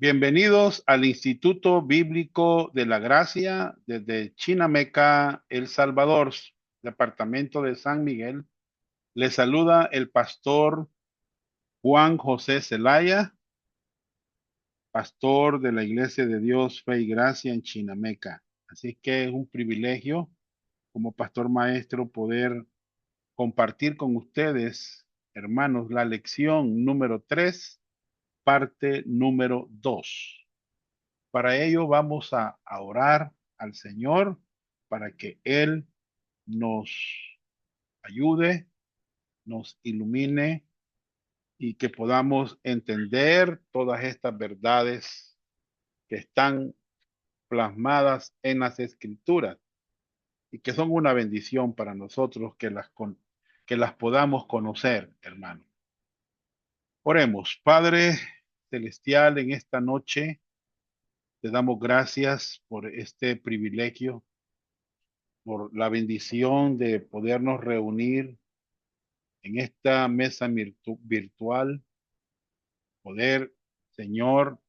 Bienvenidos al Instituto Bíblico de la Gracia desde Chinameca, El Salvador, departamento de San Miguel. Les saluda el pastor Juan José Zelaya, pastor de la Iglesia de Dios, Fe y Gracia en Chinameca. Así que es un privilegio como pastor maestro poder compartir con ustedes, hermanos, la lección número 3, parte número 2. Para ello vamos a orar al Señor para que Él nos ayude, nos ilumine y que podamos entender todas estas verdades que están plasmadas en las Escrituras y que son una bendición para nosotros que las podamos conocer, hermano. Oremos, Padre Celestial, en esta noche te damos gracias por este privilegio, por la bendición de podernos reunir en esta mesa virtual, poder, Señor,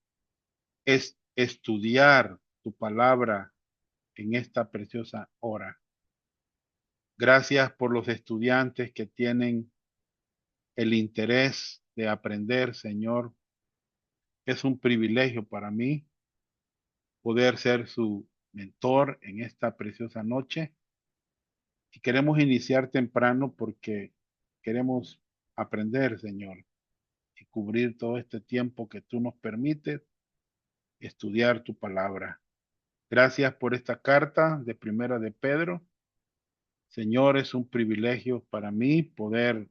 estudiar tu palabra en esta preciosa hora. Gracias por los estudiantes que tienen el interés de aprender, Señor. Es un privilegio para mí poder ser su mentor en esta preciosa noche. Y queremos iniciar temprano porque queremos aprender, Señor, y cubrir todo este tiempo que tú nos permites estudiar tu palabra. Gracias por esta carta de Primera de Pedro. Señor, es un privilegio para mí poder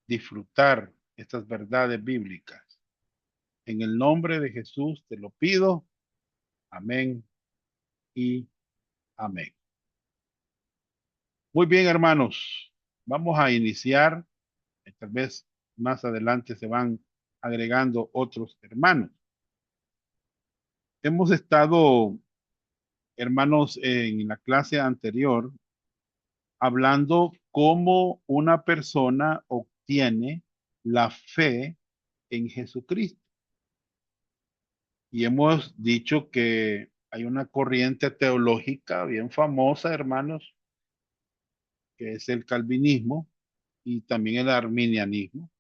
disfrutar estas verdades bíblicas. En el nombre de Jesús te lo pido. Amén y amén. Muy bien, hermanos. Vamos a iniciar. Tal vez más adelante se van agregando otros hermanos. Hemos estado, hermanos, en la clase anterior hablando cómo una persona obtiene la fe en Jesucristo. Y hemos dicho que hay una corriente teológica bien famosa, hermanos, que es el calvinismo y también el arminianismo,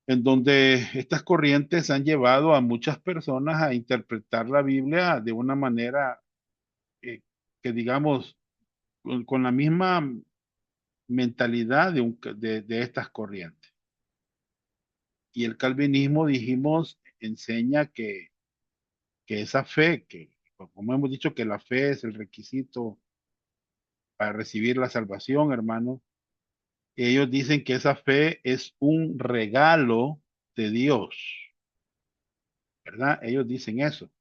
en donde estas corrientes han llevado a muchas personas a interpretar la Biblia de una manera eh, que digamos con la misma mentalidad de estas corrientes. Y el calvinismo, dijimos, enseña que esa fe, que como hemos dicho que la fe es el requisito para recibir la salvación, hermano, ellos dicen que esa fe es un regalo de Dios, ¿verdad? Ellos dicen eso.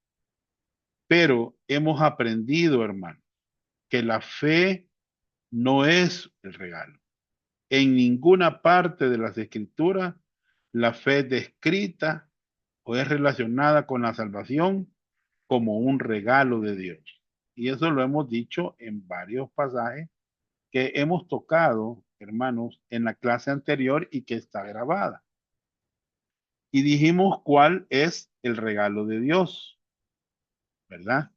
Pero hemos aprendido, hermano, que la fe no es el regalo. En ninguna parte de las escrituras la fe es descrita o es relacionada con la salvación como un regalo de Dios. Y eso lo hemos dicho en varios pasajes que hemos tocado, hermanos, en la clase anterior y que está grabada. Y dijimos cuál es el regalo de Dios, ¿verdad?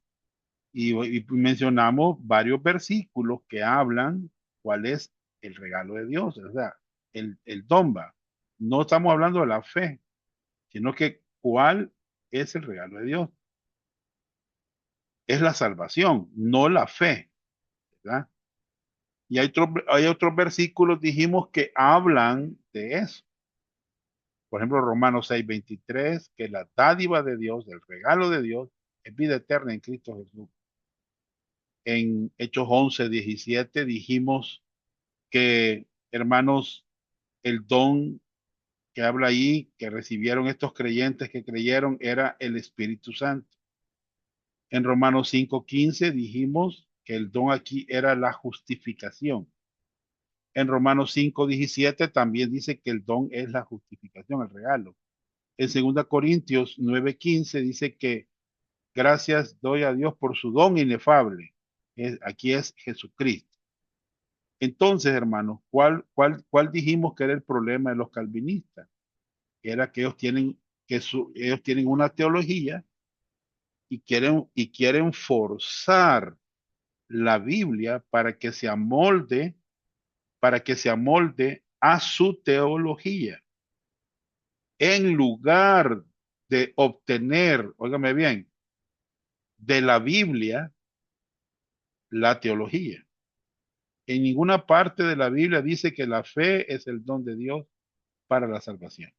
Y mencionamos varios versículos que hablan cuál es el regalo de Dios, o sea, el domba. No estamos hablando de la fe, sino que cuál es el regalo de Dios. Es la salvación, no la fe, ¿verdad? Y hay otros versículos, dijimos, que hablan de eso. Por ejemplo, Romanos 6:23, que la dádiva de Dios, el regalo de Dios, es vida eterna en Cristo Jesús. En Hechos 11:17 dijimos que, hermanos, el don que habla ahí, que recibieron estos creyentes que creyeron, era el Espíritu Santo. En Romanos 5:15 dijimos que el don aquí era la justificación. En Romanos 5:17 también dice que el don es la justificación, el regalo. En 2 Corintios 9:15 dice que gracias doy a Dios por su don inefable. Aquí es Jesucristo. Entonces, hermanos, ¿cuál dijimos que era el problema de los calvinistas? Era que ellos ellos tienen una teología y quieren forzar la Biblia para que se amolde a su teología, en lugar de obtener, óigame bien, de la Biblia la teología. En ninguna parte de la Biblia dice que la fe es el don de Dios para la salvación.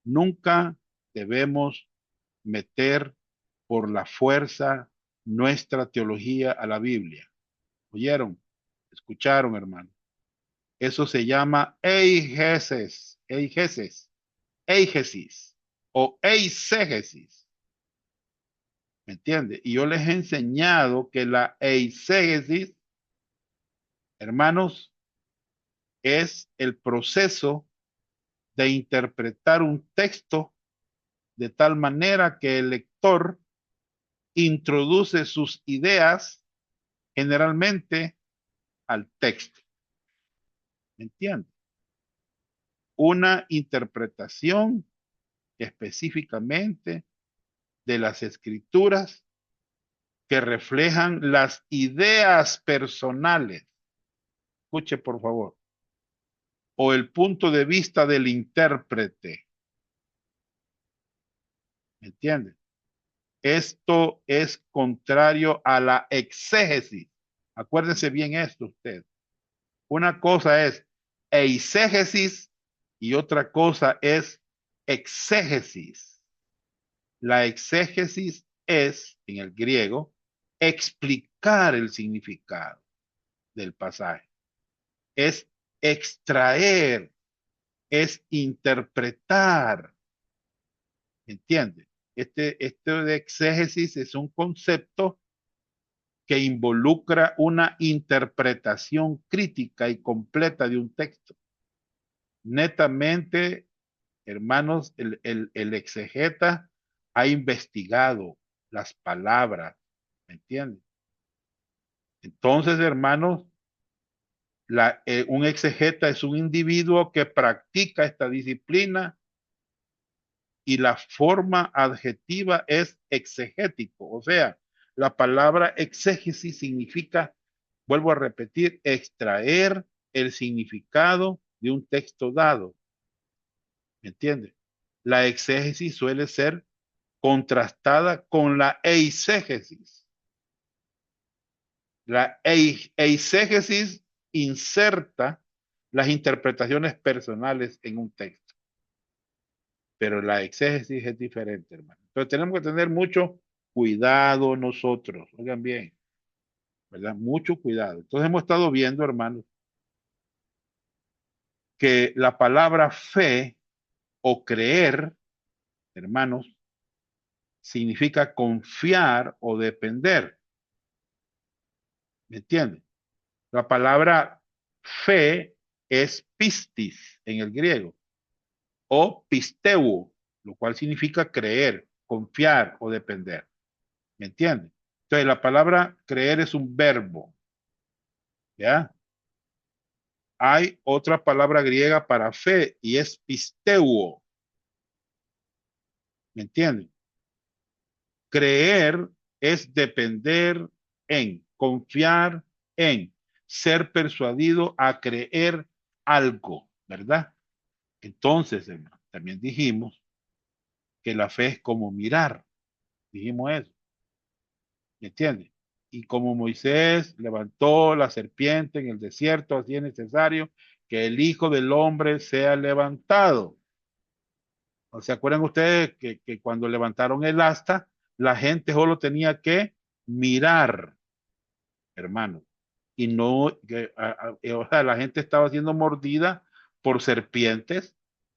Nunca debemos meter por la fuerza nuestra teología a la Biblia. ¿Oyeron? ¿Escucharon, hermano? Eso se llama eigesis o eisegesis. ¿Me entiende? Y yo les he enseñado que la eisegesis, hermanos, es el proceso de interpretar un texto de tal manera que el lector introduce sus ideas generalmente al texto. ¿Me entiende? Una interpretación específicamente de las escrituras que reflejan las ideas personales. Escuche, por favor. O el punto de vista del intérprete. ¿Me entiende? Esto es contrario a la exégesis. Acuérdese bien esto usted. Una cosa es eisegesis y otra cosa es exégesis. La exégesis es, en el griego, explicar el significado del pasaje. Es extraer, es interpretar. ¿Entiende? Este de exégesis es un concepto que involucra una interpretación crítica y completa de un texto. Netamente, hermanos, el exegeta ha investigado las palabras, ¿me entienden? Entonces, hermanos, un exegeta es un individuo que practica esta disciplina y la forma adjetiva es exegético. O sea, la palabra exégesis significa, vuelvo a repetir, extraer el significado de un texto dado. ¿Me entiende? La exégesis suele ser contrastada con la eisegesis. La eisegesis inserta las interpretaciones personales en un texto, pero la exégesis es diferente, hermano. Entonces tenemos que tener mucho cuidado nosotros, oigan bien, ¿verdad? Mucho cuidado. Entonces hemos estado viendo, hermanos, que la palabra fe o creer, hermanos, significa confiar o depender. ¿Me entienden? La palabra fe es pistis en el griego o pisteuo, lo cual significa creer, confiar o depender. ¿Me entiende? Entonces la palabra creer es un verbo, ¿ya? Hay otra palabra griega para fe y es pisteuo. ¿Me entienden? Creer es depender en, confiar en, ser persuadido a creer algo, ¿verdad? Entonces, hermano, también dijimos que la fe es como mirar. Dijimos eso, ¿me entiendes? Y como Moisés levantó la serpiente en el desierto, así es necesario que el Hijo del Hombre sea levantado. ¿O se acuerdan ustedes que cuando levantaron el asta, la gente solo tenía que mirar, hermano? Y no, o sea, la gente estaba siendo mordida por serpientes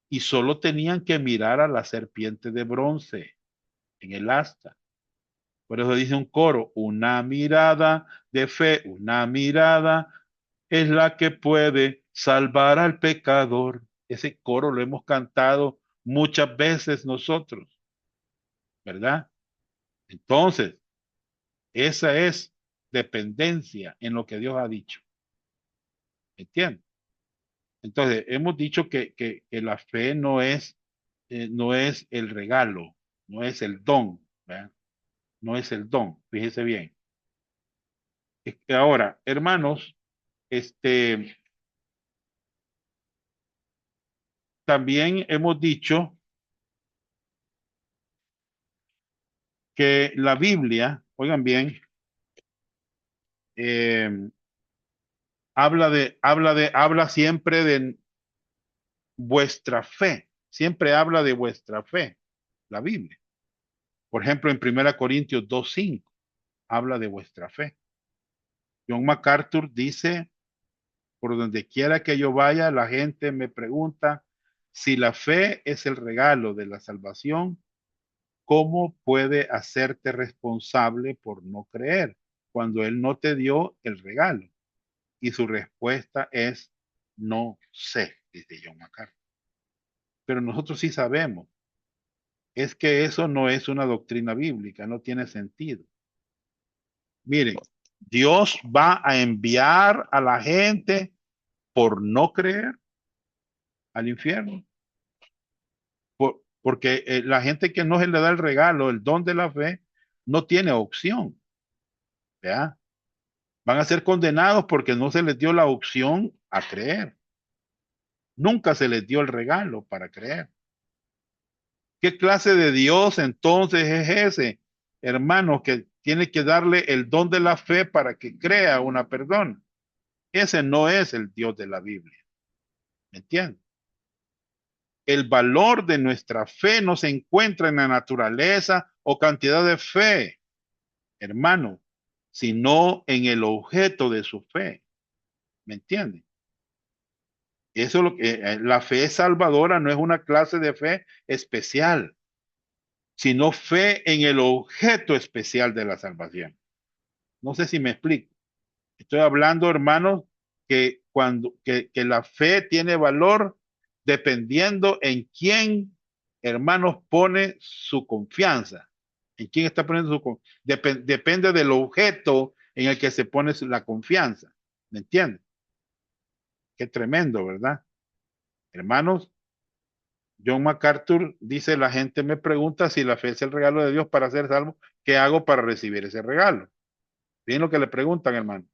y solo tenían que mirar a la serpiente de bronce en el asta. Por eso dice un coro, una mirada de fe, una mirada es la que puede salvar al pecador. Ese coro lo hemos cantado muchas veces nosotros, ¿verdad? Entonces, esa es dependencia en lo que Dios ha dicho. ¿Entiendes? Entonces, hemos dicho que la fe no es no es el regalo, no es el don, ¿verdad? No es el don, fíjese bien. Es que ahora, hermanos, este, también hemos dicho que la Biblia, oigan bien, eh, habla siempre de vuestra fe, siempre habla de vuestra fe, la Biblia. Por ejemplo, en 1 Corintios 2:5 habla de vuestra fe. John MacArthur dice, por donde quiera que yo vaya, la gente me pregunta si la fe es el regalo de la salvación, ¿cómo puede hacerte responsable por no creer cuando Él no te dio el regalo? Y su respuesta es, no sé, dice John MacArthur. Pero nosotros sí sabemos, es que eso no es una doctrina bíblica, no tiene sentido. Miren, Dios va a enviar a la gente por no creer al infierno. Porque la gente que no se le da el regalo, el don de la fe, no tiene opción. ¿Ya? Van a ser condenados porque no se les dio la opción a creer. Nunca se les dio el regalo para creer. ¿Qué clase de Dios entonces es ese, hermano, que tiene que darle el don de la fe para que crea una persona? Ese no es el Dios de la Biblia. ¿Me entiendes? El valor de nuestra fe no se encuentra en la naturaleza o cantidad de fe, hermano, sino en el objeto de su fe. ¿Me entiendes? Eso es lo que la fe salvadora no es una clase de fe especial, sino fe en el objeto especial de la salvación. No sé si me explico. Estoy hablando, hermanos, que la fe tiene valor dependiendo en quién, hermanos, pone su confianza. ¿En quién está poniendo su confianza? Depende del objeto en el que se pone la confianza. ¿Me entiendes? Qué tremendo, ¿verdad? Hermanos, John MacArthur dice, la gente me pregunta si la fe es el regalo de Dios para ser salvo, ¿qué hago para recibir ese regalo? Bien lo que le preguntan, hermano.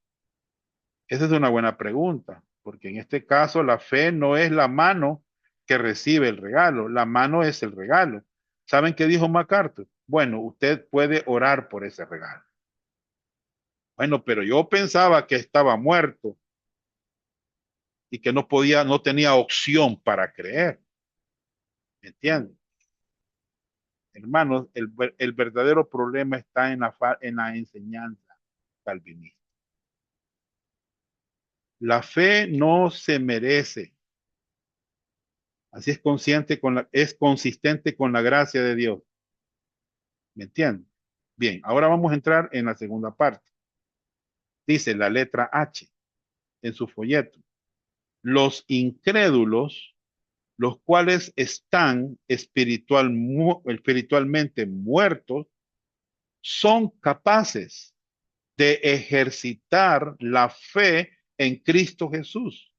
Esa es una buena pregunta, porque en este caso la fe no es la mano que recibe el regalo, la mano es el regalo. ¿Saben qué dijo MacArthur? Bueno, usted puede orar por ese regalo. Bueno, pero yo pensaba que estaba muerto y que no podía, no tenía opción para creer. ¿Me entiendes? Hermanos, el verdadero problema está en la enseñanza calvinista. La fe no se merece. Así es consistente con la gracia de Dios. ¿Me entienden? Bien, ahora vamos a entrar en la segunda parte. Dice la letra H en su folleto. Los incrédulos, los cuales están espiritualmente muertos, son capaces de ejercitar la fe en Cristo Jesús.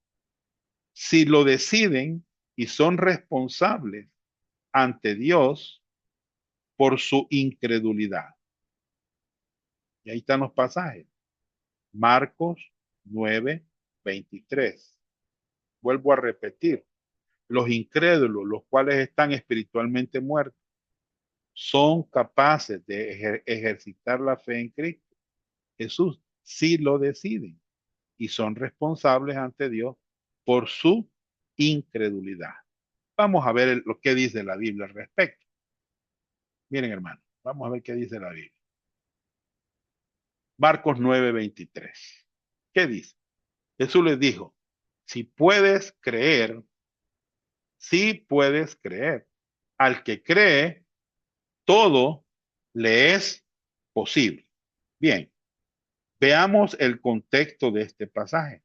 Si lo deciden y son responsables ante Dios por su incredulidad. Y ahí están los pasajes. Marcos 9:23. Vuelvo a repetir. Los incrédulos, los cuales están espiritualmente muertos, son capaces de ejercitar la fe en Cristo Jesús si lo deciden y son responsables ante Dios por su incredulidad. Vamos a ver lo que dice la Biblia al respecto. Miren, hermano, vamos a ver qué dice la Biblia. Marcos 9:23. ¿Qué dice? Jesús les dijo, si puedes creer, si puedes creer. Al que cree, todo le es posible. Bien, veamos el contexto de este pasaje.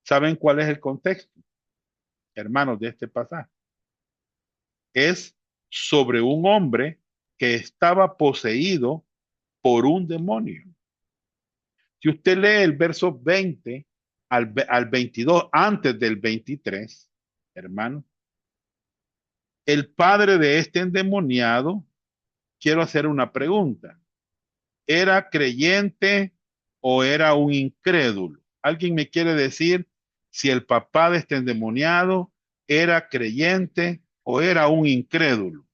¿Saben cuál es el contexto, hermanos, de este pasaje? Es sobre un hombre que estaba poseído por un demonio. Si usted lee el verso 20 al 22, antes del 23, hermano, El padre de este endemoniado, quiero hacer una pregunta. ¿Era creyente o era un incrédulo? ¿Alguien me quiere decir si el papá de este endemoniado era creyente o era un incrédulo?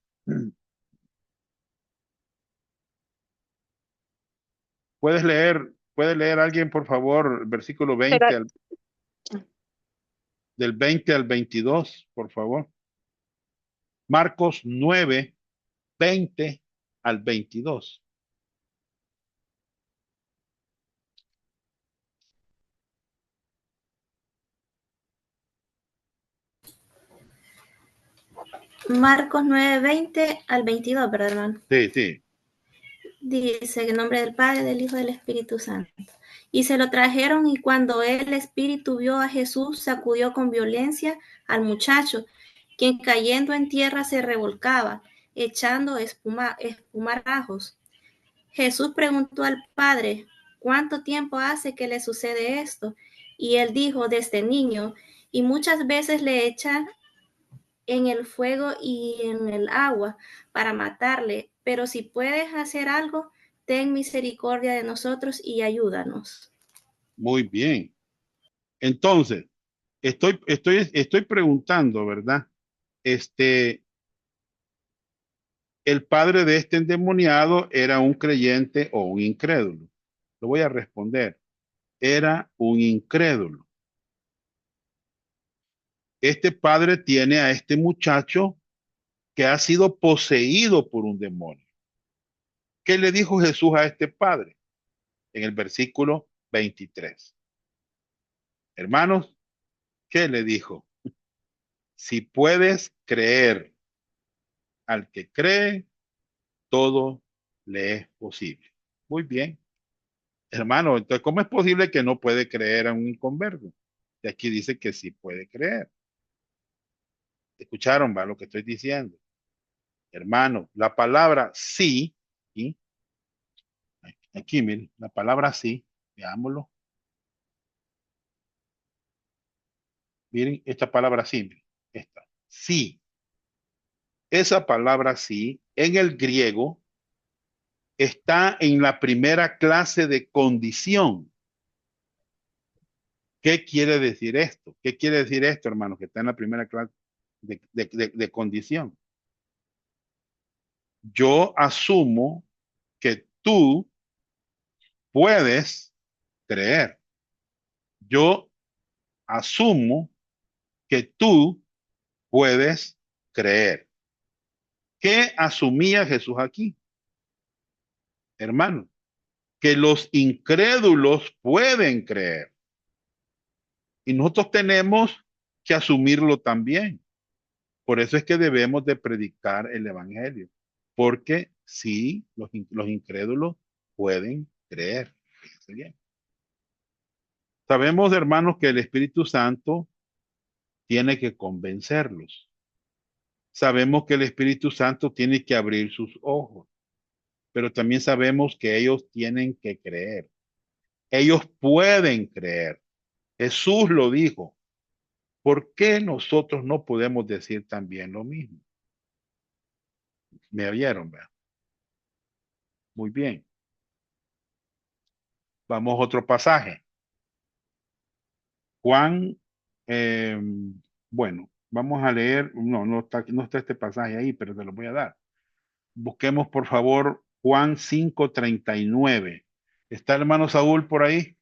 Puede leer alguien, por favor, el versículo Pero 20 del 20 al 22, por favor. Marcos 9, 20 al 22. Marcos 9:20 al 22, ¿verdad, hermano? Sí, sí. Dice que en nombre del Padre, del Hijo y del Espíritu Santo. Y se lo trajeron, y cuando el espíritu vio a Jesús, sacudió con violencia al muchacho, quien cayendo en tierra se revolcaba, echando espumarajos. Jesús preguntó al padre, ¿cuánto tiempo hace que le sucede esto? Y él dijo, desde niño, y muchas veces le echan en el fuego y en el agua para matarle, pero si puedes hacer algo, ten misericordia de nosotros y ayúdanos. Muy bien. Entonces, estoy preguntando, ¿verdad? Este, el padre de este endemoniado era un creyente o un incrédulo. Lo voy a responder. Era un incrédulo. Este padre tiene a este muchacho que ha sido poseído por un demonio. ¿Qué le dijo Jesús a este padre? En el versículo 23. Hermanos, ¿qué le dijo? Si puedes creer, al que cree, todo le es posible. Muy bien. Hermano, entonces, ¿cómo es posible que no puede creer a un inconverso? Y aquí dice que sí puede creer. ¿Escucharon, va, lo que estoy diciendo? Hermano, la palabra sí, ¿sí? Aquí, miren, la palabra sí, veámoslo. Miren, esta palabra sí, miren, esta, sí. Esa palabra sí, en el griego, está en la primera clase de condición. ¿Qué quiere decir esto? ¿Qué quiere decir esto, hermano? Que está en la primera clase de condición. Yo asumo que tú puedes creer. Yo asumo que tú puedes creer. ¿Qué asumía Jesús aquí, hermano? Que los incrédulos pueden creer. Y nosotros tenemos que asumirlo también. Por eso es que debemos de predicar el evangelio. Porque sí, los incrédulos pueden creer. Fíjense bien. Sabemos, hermanos, que el Espíritu Santo tiene que convencerlos. Sabemos que el Espíritu Santo tiene que abrir sus ojos, pero también sabemos que ellos tienen que creer. Ellos pueden creer. Jesús lo dijo. ¿Por qué nosotros no podemos decir también lo mismo? ¿Me oyeron? ¿Verdad? Muy bien. Vamos a otro pasaje. Juan, eh, bueno, vamos a leer, no está este pasaje ahí, pero te lo voy a dar. Busquemos, por favor, Juan 5:39. ¿Está el hermano Saúl por ahí?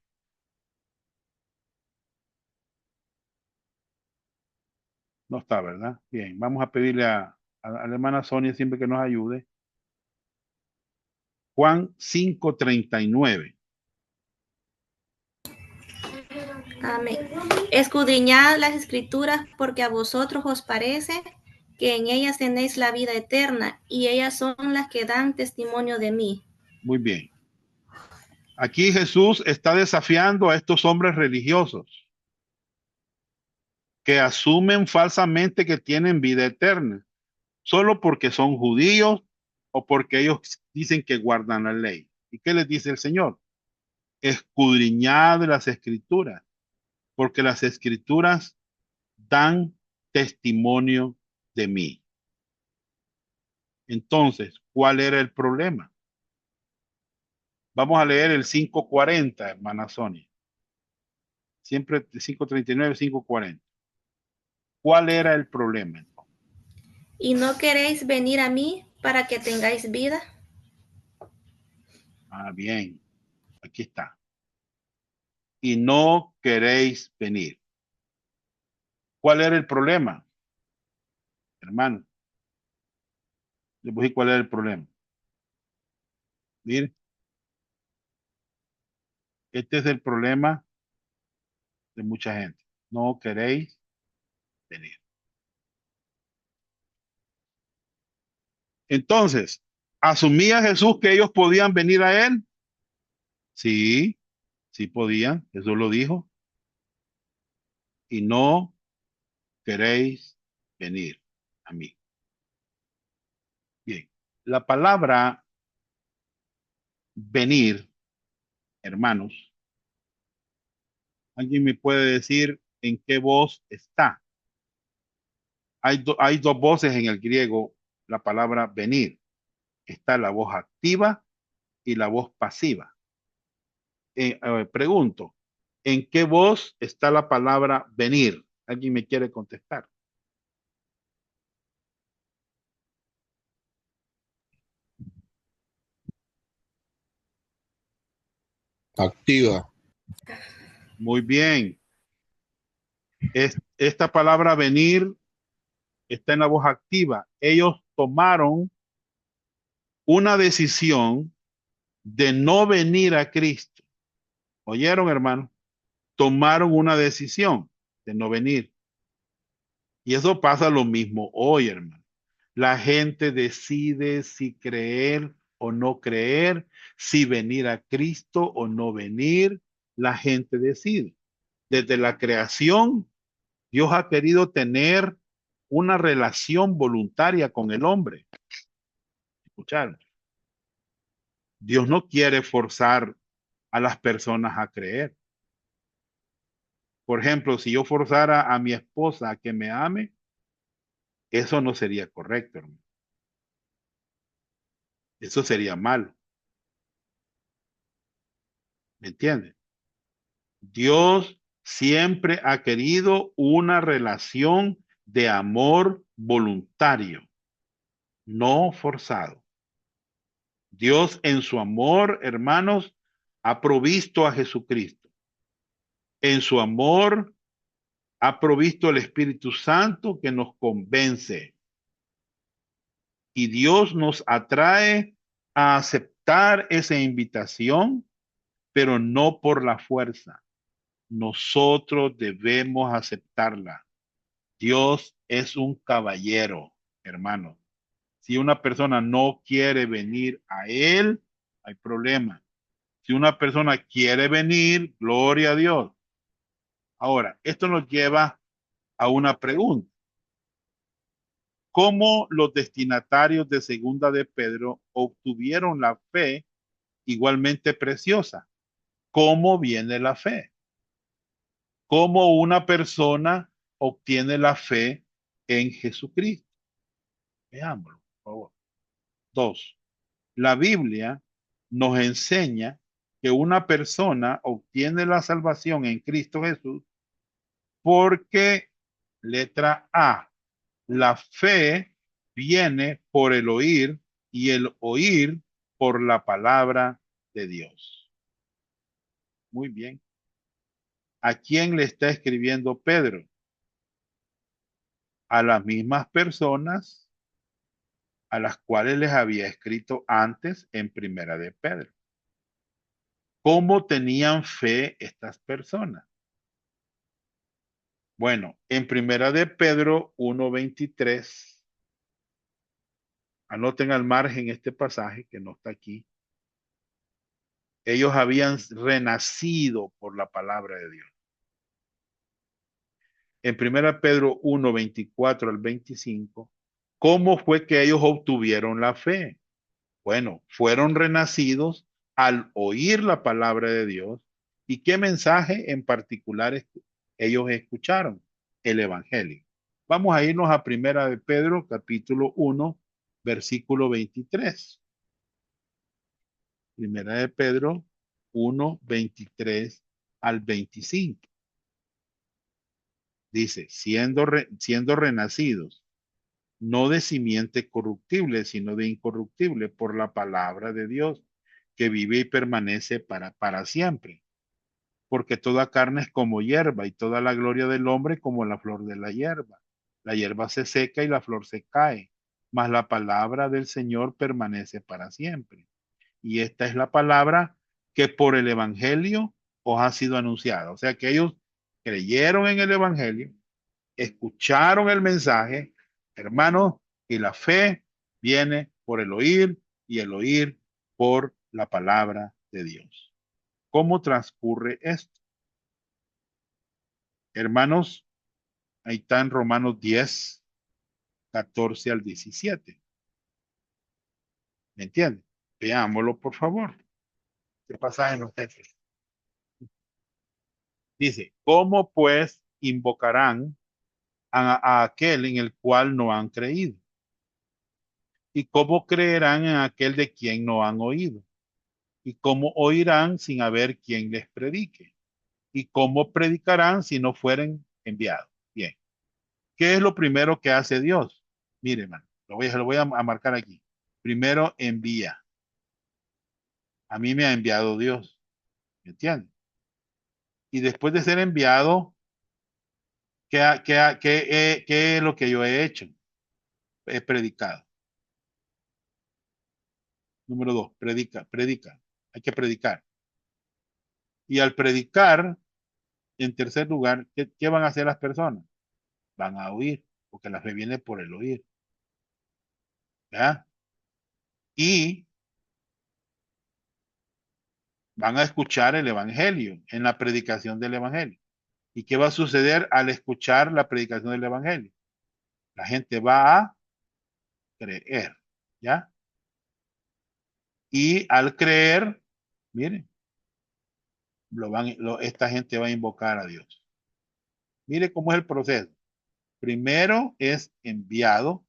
No está, ¿verdad? Bien, vamos a pedirle a la hermana Sonia siempre que nos ayude. Juan 5:39. Amén. Escudriñad las escrituras porque a vosotros os parece que en ellas tenéis la vida eterna y ellas son las que dan testimonio de mí. Muy bien. Aquí Jesús está desafiando a estos hombres religiosos que asumen falsamente que tienen vida eterna, solo porque son judíos o porque ellos dicen que guardan la ley. ¿Y qué les dice el Señor? Escudriñad las escrituras, porque las escrituras dan testimonio de mí. Entonces, ¿cuál era el problema? Vamos a leer el 5:40, hermana Sonia. Siempre 5:39, 5:40. ¿Cuál era el problema? ¿Y no queréis venir a mí para que tengáis vida? Ah, bien, aquí está. Y no queréis venir. ¿Cuál era el problema, hermano? Les voy a decir cuál era el problema. Mire, este es el problema de mucha gente. No queréis venir. Entonces, ¿asumía Jesús que ellos podían venir a él? Sí, sí podían. Jesús lo dijo. Y no queréis venir a mí. Bien, la palabra venir, hermanos, ¿alguien me puede decir en qué voz está? Hay dos voces en el griego, la palabra venir. Está la voz activa y la voz pasiva. Pregunto, ¿en qué voz está la palabra venir? ¿Alguien me quiere contestar? Activa. Muy bien. Esta palabra venir está en la voz activa. Ellos tomaron una decisión de no venir a Cristo. ¿Oyeron, hermano? Tomaron una decisión de no venir. Y eso pasa lo mismo hoy, hermano. La gente decide si creer o no creer, si venir a Cristo o no venir. La gente decide. Desde la creación, Dios ha querido tener una relación voluntaria con el hombre. Escucharon. Dios no quiere forzar a las personas a creer. Por ejemplo, si yo forzara a mi esposa a que me ame, eso no sería correcto, hermano. Eso sería malo. ¿Me entiendes? Dios siempre ha querido una relación de amor voluntario, no forzado. Dios en su amor, hermanos, ha provisto a Jesucristo. En su amor ha provisto el Espíritu Santo que nos convence. Y Dios nos atrae a aceptar esa invitación, pero no por la fuerza. Nosotros debemos aceptarla. Dios es un caballero, hermano. Si una persona no quiere venir a Él, hay problema. Si una persona quiere venir, gloria a Dios. Ahora, esto nos lleva a una pregunta. ¿Cómo los destinatarios de Segunda de Pedro obtuvieron la fe igualmente preciosa? ¿Cómo viene la fe? ¿Cómo una persona obtiene la fe en Jesucristo? Veámoslo, por favor. Dos, la Biblia nos enseña que una persona obtiene la salvación en Cristo Jesús porque, letra A, la fe viene por el oír y el oír por la palabra de Dios. Muy bien. ¿A quién le está escribiendo Pedro? A las mismas personas a las cuales les había escrito antes en Primera de Pedro. ¿Cómo tenían fe estas personas? Bueno, en Primera de Pedro 1:23, anoten al margen este pasaje que no está aquí. Ellos habían renacido por la palabra de Dios. En Primera Pedro 1:24 al 25, ¿cómo fue que ellos obtuvieron la fe? Bueno, fueron renacidos al oír la palabra de Dios. ¿Y qué mensaje en particular ellos escucharon? El Evangelio. Vamos a irnos a Primera de Pedro, capítulo 1, versículo 23. Primera de Pedro 1, 23 al 25. Dice, siendo renacidos, no de simiente corruptible, sino de incorruptible, por la palabra de Dios, que vive y permanece para siempre. Porque toda carne es como hierba, y toda la gloria del hombre como la flor de la hierba. La hierba se seca y la flor se cae, mas la palabra del Señor permanece para siempre. Y esta es la palabra que por el Evangelio os ha sido anunciada. O sea que ellos creyeron en el Evangelio, escucharon el mensaje, hermanos, y la fe viene por el oír y el oír por la palabra de Dios. ¿Cómo transcurre esto? Hermanos, ahí está en Romanos 10, 14 al 17. ¿Me entienden? Veámoslo, por favor. ¿Qué pasaje nos dice? Dice, ¿cómo pues invocarán a aquel en el cual no han creído? ¿Y cómo creerán en aquel de quien no han oído? ¿Y cómo oirán sin haber quien les predique? ¿Y cómo predicarán si no fueren enviados? Bien, ¿qué es lo primero que hace Dios? Mire, hermano, lo voy a marcar aquí. Primero envía. A mí me ha enviado Dios, ¿me entiendes? Y después de ser enviado, ¿qué es lo que yo he hecho? He predicado. Número dos, predica. Hay que predicar. Y al predicar, en tercer lugar, ¿qué van a hacer las personas? Van a oír, porque la fe viene por el oír. ¿Ya? Y van a escuchar el Evangelio en la predicación del Evangelio. ¿Y qué va a suceder al escuchar la predicación del Evangelio? La gente va a creer. ¿Ya? Y al creer, miren, esta gente va a invocar a Dios. Mire cómo es el proceso. Primero es enviado.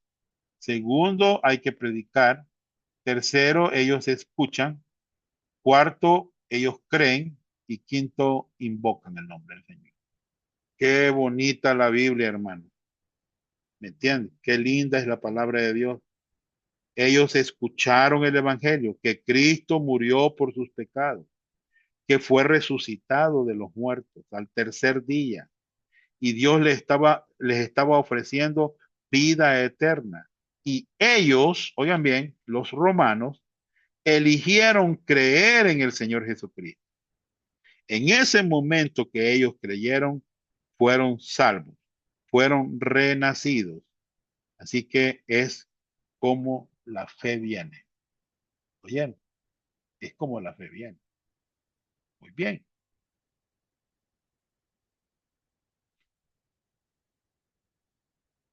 Segundo, hay que predicar. Tercero, ellos escuchan. Cuarto, ellos creen. Y quinto, invocan el nombre del Señor. Qué bonita la Biblia, hermano. ¿Me entiendes? Qué linda es la palabra de Dios. Ellos escucharon el Evangelio, que Cristo murió por sus pecados, que fue resucitado de los muertos al tercer día. Y Dios les estaba ofreciendo vida eterna. Y ellos, oigan bien, los romanos, eligieron creer en el Señor Jesucristo. En ese momento que ellos creyeron, fueron salvos, fueron renacidos. Así que es como la fe viene. Oye, es como la fe viene. Muy bien.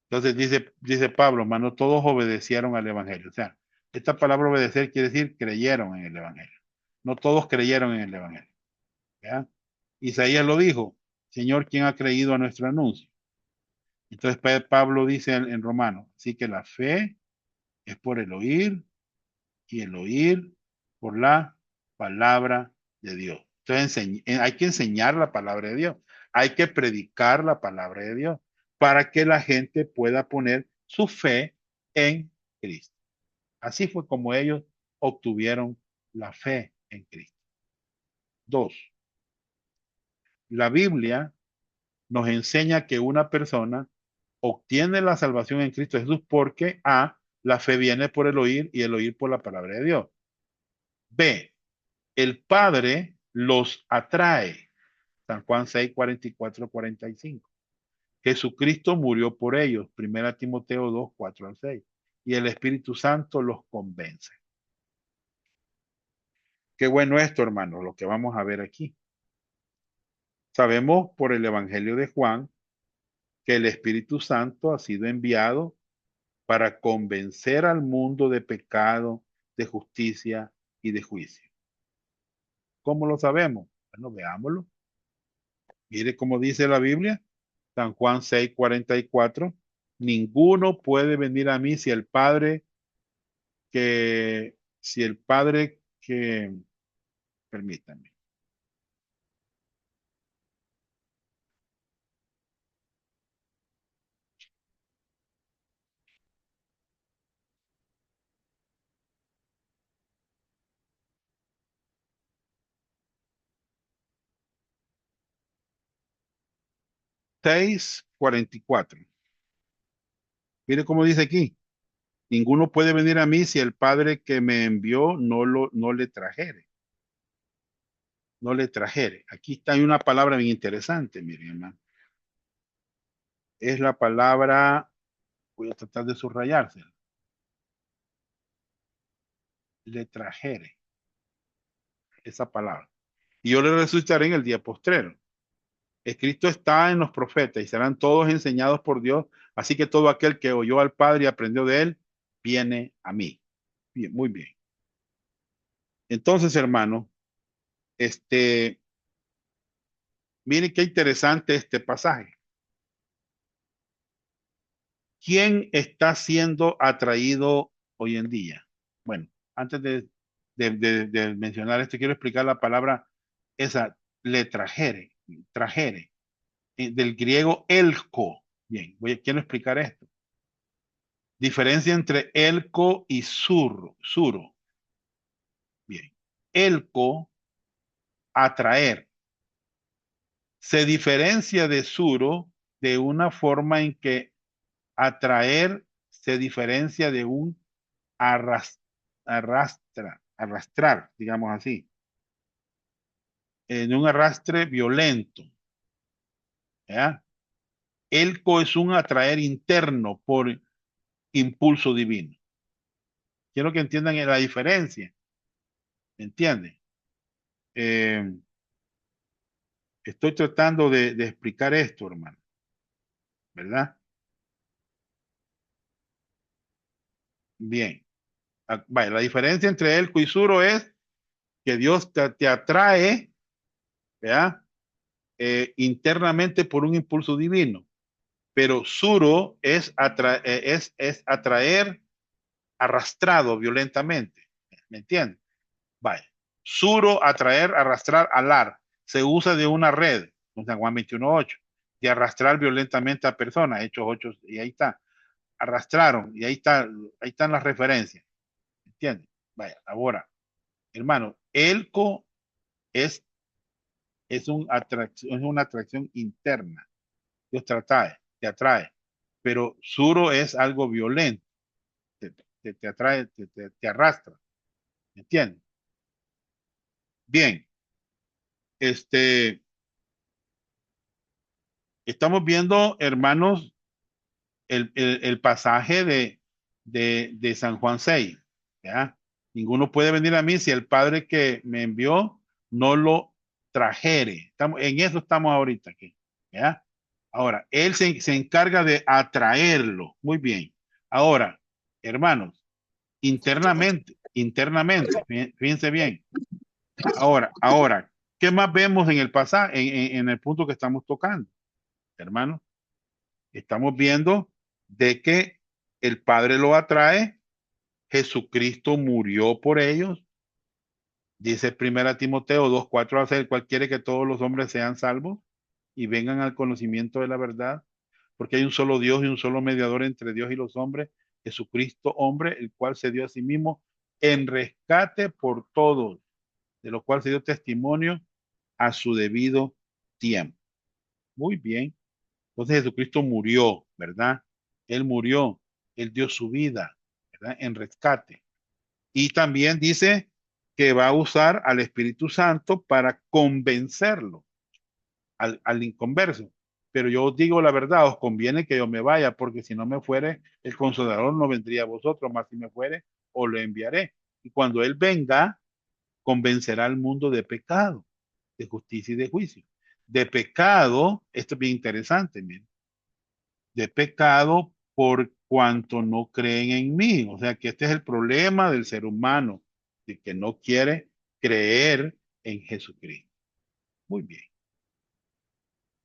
Entonces dice Pablo, hermano, todos obedecieron al Evangelio. O sea, esta palabra obedecer quiere decir creyeron en el Evangelio. No todos creyeron en el Evangelio. ¿Ya? Isaías lo dijo, Señor, ¿quién ha creído a nuestro anuncio? Entonces Pablo dice en Romano, así que la fe es por el oír y el oír por la palabra de Dios. Entonces hay que enseñar la palabra de Dios. Hay que predicar la palabra de Dios para que la gente pueda poner su fe en Cristo. Así fue como ellos obtuvieron la fe en Cristo. Dos, la Biblia nos enseña que una persona obtiene la salvación en Cristo Jesús porque A, la fe viene por el oír y el oír por la palabra de Dios. B, el Padre los atrae. San Juan 6, 44, 45. Jesucristo murió por ellos. 1 Timoteo 2, 4 al 6. Y el Espíritu Santo los convence. Qué bueno esto, hermanos, lo que vamos a ver aquí. Sabemos por el Evangelio de Juan que el Espíritu Santo ha sido enviado para convencer al mundo de pecado, de justicia y de juicio. ¿Cómo lo sabemos? Bueno, veámoslo. Mire cómo dice la Biblia, San Juan 6, 44. Ninguno puede venir a mí si el Padre que si el Padre que, permítame, seis cuarenta y cuatro. Mire cómo dice aquí. Ninguno puede venir a mí si el Padre que me envió no le trajere. No le trajere. Aquí está hay una palabra bien interesante, mire, hermano. Es la palabra, voy a tratar de subrayarse. Le trajere. Esa palabra. Y yo le resucitaré en el día postrero. Escrito está en los profetas y serán todos enseñados por Dios. Así que todo aquel que oyó al Padre y aprendió de él, viene a mí. Bien, muy bien. Entonces, hermano, miren qué interesante este pasaje. ¿Quién está siendo atraído hoy en día? Bueno, antes de mencionar esto, quiero explicar la palabra esa, le trajere, del griego elko. Bien, quiero explicar esto. Diferencia entre elko y suro. Bien, elko, atraer. Se diferencia de suro de una forma en que atraer se diferencia de un arrastrar, digamos así, en un arrastre violento. ¿Ya? Elco es un atraer interno por impulso divino. Quiero que entiendan la diferencia. ¿Entienden? Eh, Estoy tratando de explicar esto, hermano. ¿Verdad? Bien. Vaya, la diferencia entre elco y suro es que Dios te atrae, ¿ya? Internamente por un impulso divino. Pero suro es atraer arrastrado violentamente. ¿Me entiendes? Vaya. Suro, atraer, arrastrar, alar. Se usa de una red, en San Juan 21:8, de arrastrar violentamente a personas, Hechos 8, y ahí está. Arrastraron, y ahí están las referencias. ¿Entiendes? Vaya, ahora, hermano, elco es, es una atracción interna. Dios te atrae, pero suro es algo violento, te atrae, te arrastra, ¿me entiendes? Bien, este, estamos viendo, hermanos, el pasaje de San Juan 6, ¿ya? Ninguno puede venir a mí si el Padre que me envió no lo trajere. En eso estamos ahorita aquí, ¿ya? Ahora, Él se encarga de atraerlo. Muy bien. Ahora, hermanos, internamente, fíjense bien. Ahora, ¿qué más vemos en el pasaje, en el punto que estamos tocando, hermanos? Estamos viendo de que el Padre lo atrae, Jesucristo murió por ellos, dice 1 Timoteo 2:4 a 6, el cual quiere que todos los hombres sean salvos y vengan al conocimiento de la verdad, porque hay un solo Dios y un solo mediador entre Dios y los hombres, Jesucristo hombre, el cual se dio a sí mismo en rescate por todos, de lo cual se dio testimonio a su debido tiempo. Muy bien. Entonces Jesucristo murió, ¿verdad? Él murió, él dio su vida, ¿verdad? En rescate. Y también dice que va a usar al Espíritu Santo para convencerlo al inconverso. Pero yo os digo la verdad, os conviene que yo me vaya, porque si no me fuere, el Consolador no vendría a vosotros, más si me fuere, os lo enviaré. Y cuando Él venga, convencerá al mundo de pecado, de justicia y de juicio. De pecado, esto es bien interesante, miren, de pecado por cuanto no creen en mí. O sea que este es el problema del ser humano, de que no quiere creer en Jesucristo. Muy bien.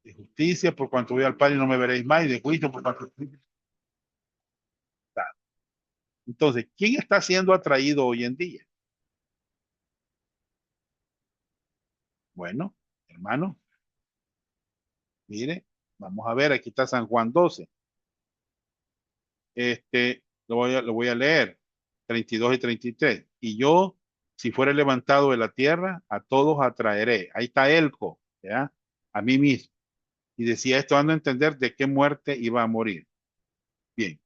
De justicia por cuanto voy al Padre y no me veréis más, y de juicio por cuanto... Entonces, ¿quién está siendo atraído hoy en día? Bueno, hermano, mire, vamos a ver, aquí está San Juan 12. Lo voy a leer, 32 y 33. Y yo, si fuere levantado de la tierra, a todos atraeré. Ahí está Elco, ¿ya? A mí mismo. Y decía esto dando a entender de qué muerte iba a morir. Bien.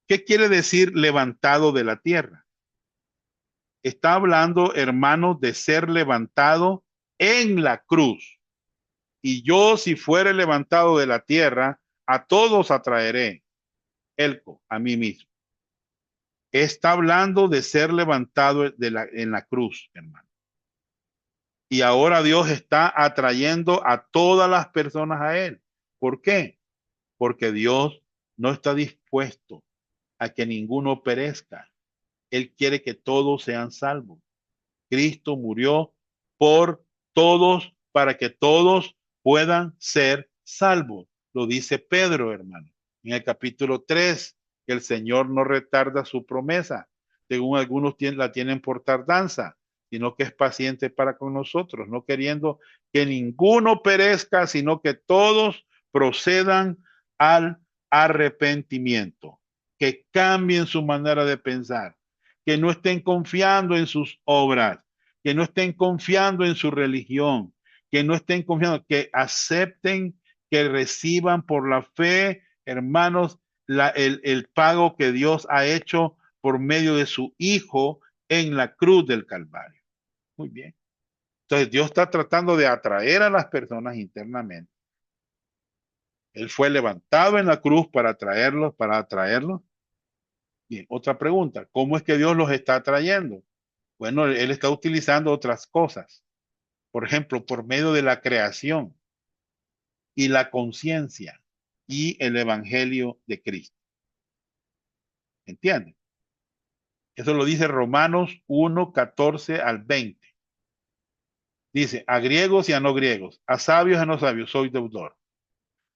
¿Qué quiere decir levantado de la tierra? Está hablando, hermanos, de ser levantado en la cruz. Y yo, si fuere levantado de la tierra, a todos atraeré. Elco, a mí mismo. Está hablando de ser levantado en la cruz, hermano. Y ahora Dios está atrayendo a todas las personas a Él. ¿Por qué? Porque Dios no está dispuesto a que ninguno perezca. Él quiere que todos sean salvos. Cristo murió por todos para que todos puedan ser salvos. Lo dice Pedro, hermano, en el capítulo 3, que el Señor no retarda su promesa, según algunos la tienen por tardanza, sino que es paciente para con nosotros, no queriendo que ninguno perezca, sino que todos procedan al arrepentimiento, que cambien su manera de pensar, que no estén confiando en sus obras, que no estén confiando en su religión, que no estén confiando, que acepten, que reciban por la fe, hermanos, el pago que Dios ha hecho por medio de su Hijo en la cruz del Calvario. Muy bien. Entonces Dios está tratando de atraer a las personas internamente. Él fue levantado en la cruz para atraerlos, para atraerlos. Bien, otra pregunta, ¿cómo es que Dios los está atrayendo? Bueno, Él está utilizando otras cosas. Por ejemplo, por medio de la creación y la conciencia y el evangelio de Cristo. ¿Entienden? Eso lo dice Romanos 1, 14 al 20. Dice, a griegos y a no griegos, a sabios y a no sabios, soy deudor.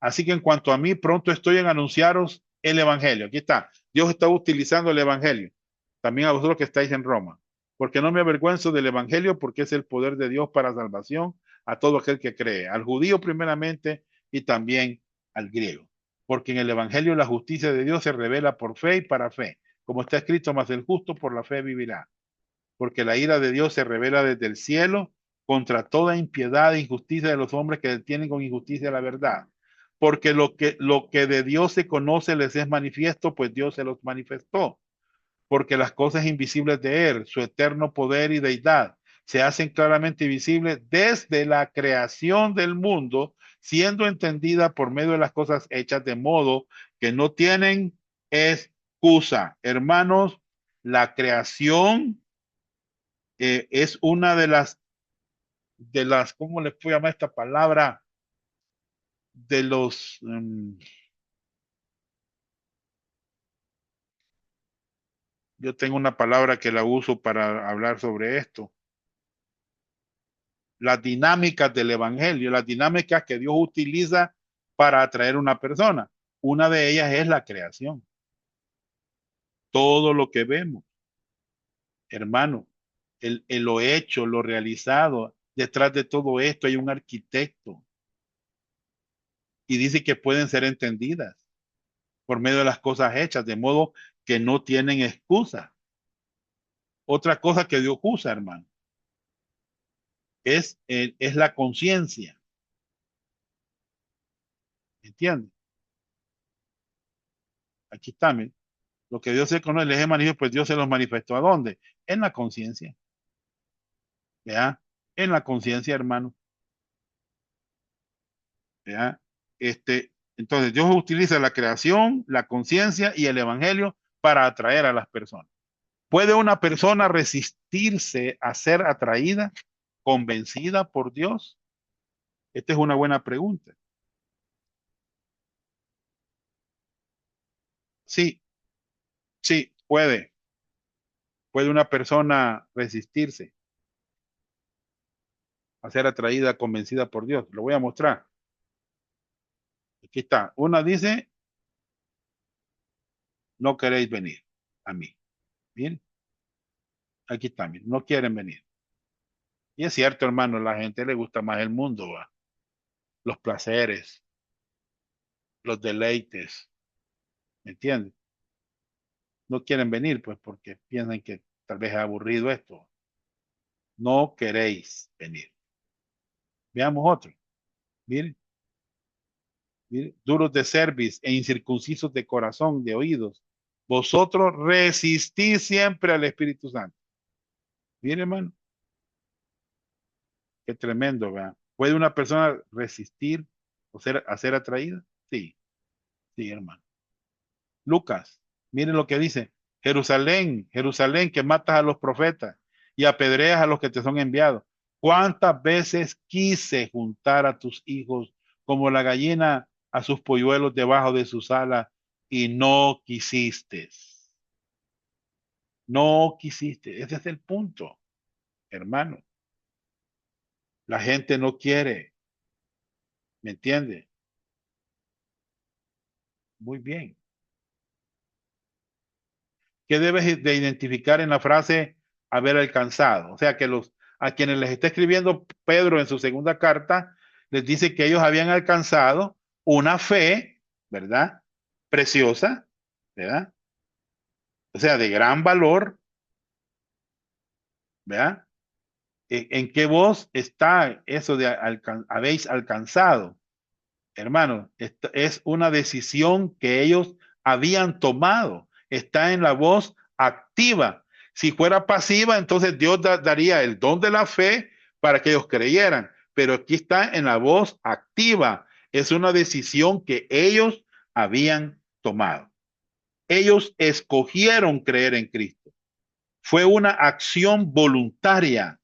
Así que en cuanto a mí, pronto estoy en anunciaros el evangelio. Aquí está. Dios está utilizando el evangelio. También a vosotros que estáis en Roma. Porque no me avergüenzo del evangelio, porque es el poder de Dios para salvación a todo aquel que cree, al judío primeramente y también al griego. Porque en el evangelio la justicia de Dios se revela por fe y para fe. Como está escrito, mas el justo por la fe vivirá. Porque la ira de Dios se revela desde el cielo contra toda impiedad e injusticia de los hombres que detienen con injusticia la verdad. Porque lo que de Dios se conoce les es manifiesto, pues Dios se los manifestó. Porque las cosas invisibles de Él, su eterno poder y deidad, se hacen claramente visibles desde la creación del mundo, siendo entendida por medio de las cosas hechas, de modo que no tienen excusa. Hermanos, la creación es una de las, ¿cómo les puedo llamar esta palabra? De los, yo tengo una palabra que la uso para hablar sobre esto. Las dinámicas del evangelio, las dinámicas que Dios utiliza para atraer una persona. Una de ellas es la creación. Todo lo que vemos, hermano, lo hecho, lo realizado, detrás de todo esto hay un arquitecto y dice que pueden ser entendidas por medio de las cosas hechas, de modo que no tienen excusa. Otra cosa que Dios usa, hermano, es la conciencia. ¿Entiendes? Aquí está, lo que Dios se conoce, les he manifestado, pues Dios se los manifestó. ¿A dónde? En la conciencia. ¿Ya? En la conciencia, hermano. ¿Ya? Entonces, Dios utiliza la creación, la conciencia y el evangelio para atraer a las personas. ¿Puede una persona resistirse a ser atraída, convencida por Dios? Esta es una buena pregunta. Sí, sí, puede. Puede una persona resistirse a ser atraída, convencida por Dios. Lo voy a mostrar. Aquí está. Una dice, no queréis venir. a mí. Bien, aquí también, no quieren venir. Y es cierto, hermano, a la gente le gusta más el mundo, ¿va? Los placeres, los deleites, ¿me entiendes? No quieren venir, pues, porque piensan que tal vez es aburrido esto. No queréis venir. Veamos otro. Miren, miren, duros de cerviz e incircuncisos de corazón, de oídos. Vosotros resistís siempre al Espíritu Santo. Miren, hermano, qué tremendo, ¿verdad? ¿Puede una persona resistir o ser atraída? Sí, sí, hermano. Lucas, miren lo que dice. Jerusalén, Jerusalén, que matas a los profetas y apedreas a los que te son enviados. ¿Cuántas veces quise juntar a tus hijos como la gallina a sus polluelos debajo de sus alas y no quisiste? No quisiste. Ese es el punto, hermano. La gente no quiere. ¿Me entiende? Muy bien. ¿Qué debes de identificar en la frase haber alcanzado? O sea, que a quienes les está escribiendo Pedro en su segunda carta, les dice que ellos habían alcanzado una fe, ¿verdad? Preciosa, ¿verdad? O sea, de gran valor, ¿verdad? ¿En qué voz está eso de habéis alcanzado? Hermano, es una decisión que ellos habían tomado. Está en la voz activa. Si fuera pasiva, entonces Dios daría el don de la fe para que ellos creyeran. Pero aquí está en la voz activa. Es una decisión que ellos habían tomado. Ellos escogieron creer en Cristo. Fue una acción voluntaria.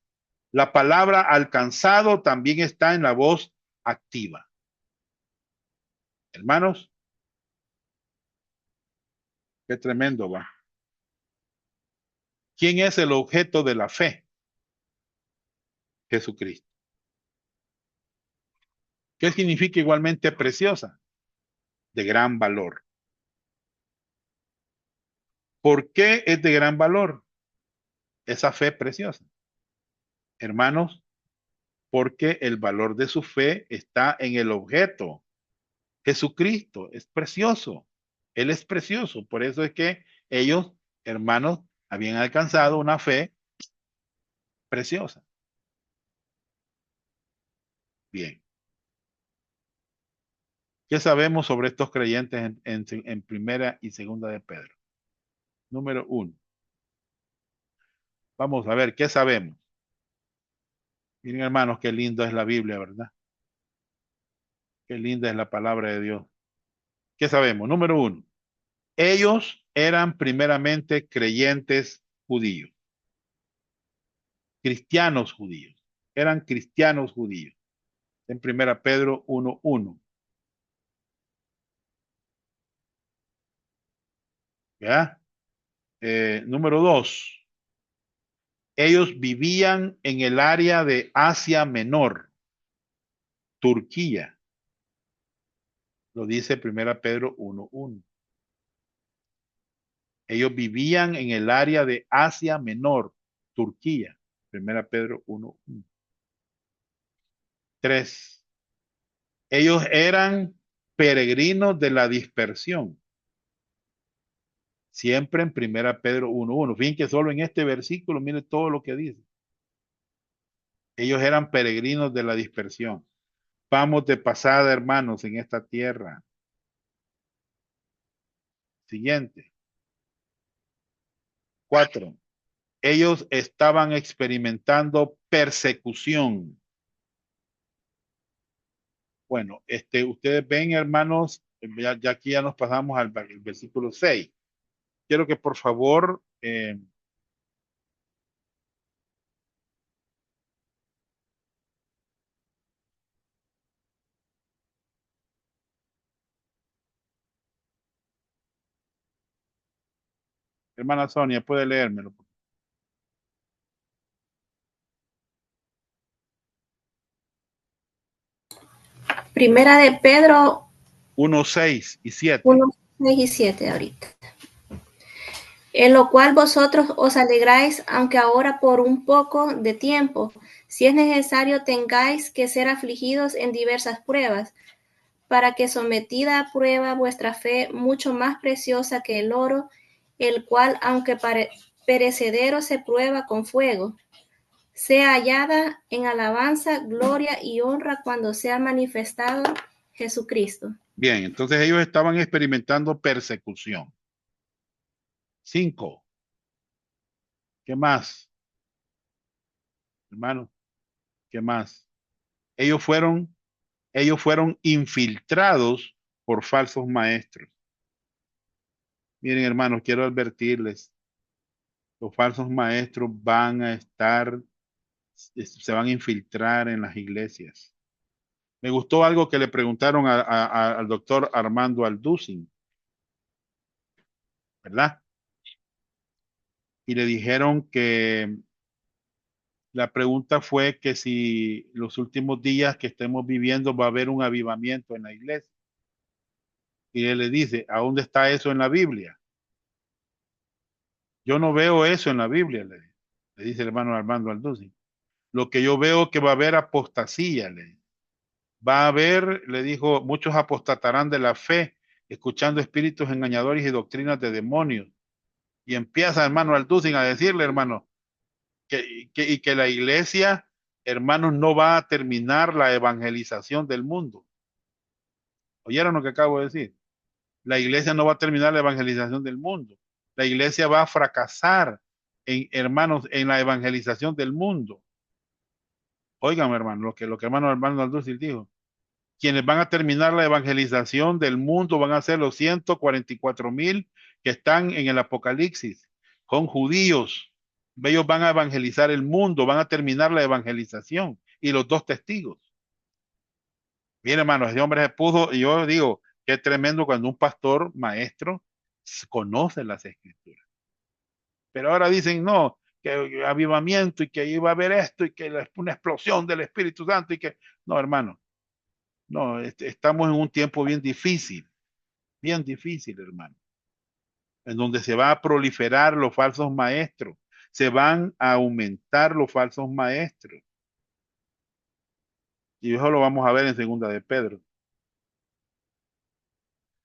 La palabra alcanzado también está en la voz activa. Hermanos, qué tremendo va. ¿Quién es el objeto de la fe? Jesucristo. ¿Qué significa igualmente preciosa? De gran valor. ¿Por qué es de gran valor esa fe preciosa? Hermanos, porque el valor de su fe está en el objeto. Jesucristo es precioso. Él es precioso. Por eso es que ellos, hermanos, habían alcanzado una fe preciosa. Bien. ¿Qué sabemos sobre estos creyentes en primera y segunda de Pedro? Número 1. Vamos a ver, ¿qué sabemos? Miren, hermanos, qué lindo es la Biblia, ¿verdad? Qué linda es la palabra de Dios. ¿Qué sabemos? Número 1. Ellos eran primeramente creyentes judíos. Cristianos judíos. Eran cristianos judíos. En primera Pedro 1:1. ¿Ya? Número 2. Ellos vivían en el área de Asia Menor, Turquía. Lo dice primera Pedro 1:1. Ellos vivían en el área de Asia Menor, Turquía. Primera Pedro 1:1. 3. Ellos eran peregrinos de la dispersión. Siempre en primera Pedro 1:1. Fíjense que solo en este versículo, mire todo lo que dice. Ellos eran peregrinos de la dispersión. Vamos de pasada, hermanos, en esta tierra. Siguiente. 4. Ellos estaban experimentando persecución. Bueno, ustedes ven, hermanos, ya aquí ya nos pasamos al versículo 6. Quiero que por favor hermana Sonia, puede leérmelo. Primera de Pedro 1:6 y 7. 1, 6 y 7 ahorita. en lo cual vosotros os alegráis, aunque ahora por un poco de tiempo, si es necesario, tengáis que ser afligidos en diversas pruebas, para que sometida a prueba vuestra fe, mucho más preciosa que el oro, el cual, aunque perecedero, se prueba con fuego, sea hallada en alabanza, gloria y honra cuando sea manifestado Jesucristo. Bien, entonces ellos estaban experimentando persecución. 5. ¿Qué más, hermano? ¿Qué más? Ellos fueron, ellos fueron infiltrados por falsos maestros. Miren, hermanos, quiero advertirles, los falsos maestros van a estar, se van a infiltrar en las iglesias. Me gustó algo que le preguntaron al doctor Armando Alducin, ¿verdad? Y le dijeron que la pregunta fue que si los últimos días que estemos viviendo va a haber un avivamiento en la iglesia. Y él le dice, ¿a dónde está eso en la Biblia? Yo no veo eso en la Biblia, le dice el hermano Armando Alducin. Lo que yo veo que va a haber apostasía, le dice. Va a haber, le dijo, muchos apostatarán de la fe, escuchando espíritus engañadores y doctrinas de demonios. Y empieza, hermano Alducin, a decirle, hermano, y que la iglesia, hermanos, no va a terminar la evangelización del mundo. ¿Oyeron lo que acabo de decir? La iglesia no va a terminar la evangelización del mundo. La iglesia va a fracasar, hermanos, en la evangelización del mundo. Oigan, hermano, lo que hermano Alducin dijo. Quienes van a terminar la evangelización del mundo van a ser los 144,000 que están en el Apocalipsis, con judíos. Ellos van a evangelizar el mundo, van a terminar la evangelización. Y los dos testigos. Miren, hermano, ese hombre se puso, y yo digo, qué tremendo cuando un pastor maestro conoce las escrituras. Pero ahora dicen, no, que avivamiento y que iba a haber esto y que una explosión del Espíritu Santo y que, no, hermano, no, estamos en un tiempo bien difícil, hermano, en donde se va a proliferar los falsos maestros, se van a aumentar los falsos maestros. Y eso lo vamos a ver en segunda de Pedro.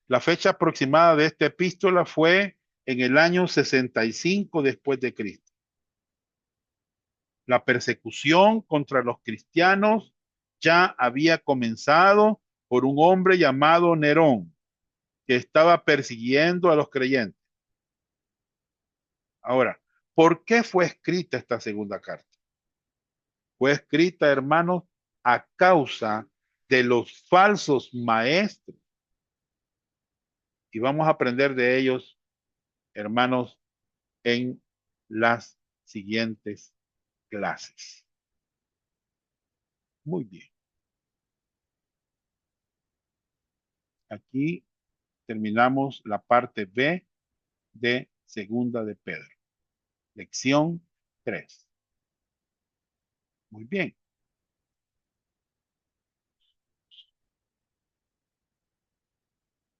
La fecha aproximada de esta epístola fue en el año 65 después de Cristo. La persecución contra los cristianos ya había comenzado por un hombre llamado Nerón, que estaba persiguiendo a los creyentes. Ahora, ¿por qué fue escrita esta segunda carta? Fue escrita, hermanos, a causa de los falsos maestros. Y vamos a aprender de ellos, hermanos, en las siguientes clases. Muy bien. Aquí terminamos la parte B de Segunda de Pedro. Lección 3. Muy bien.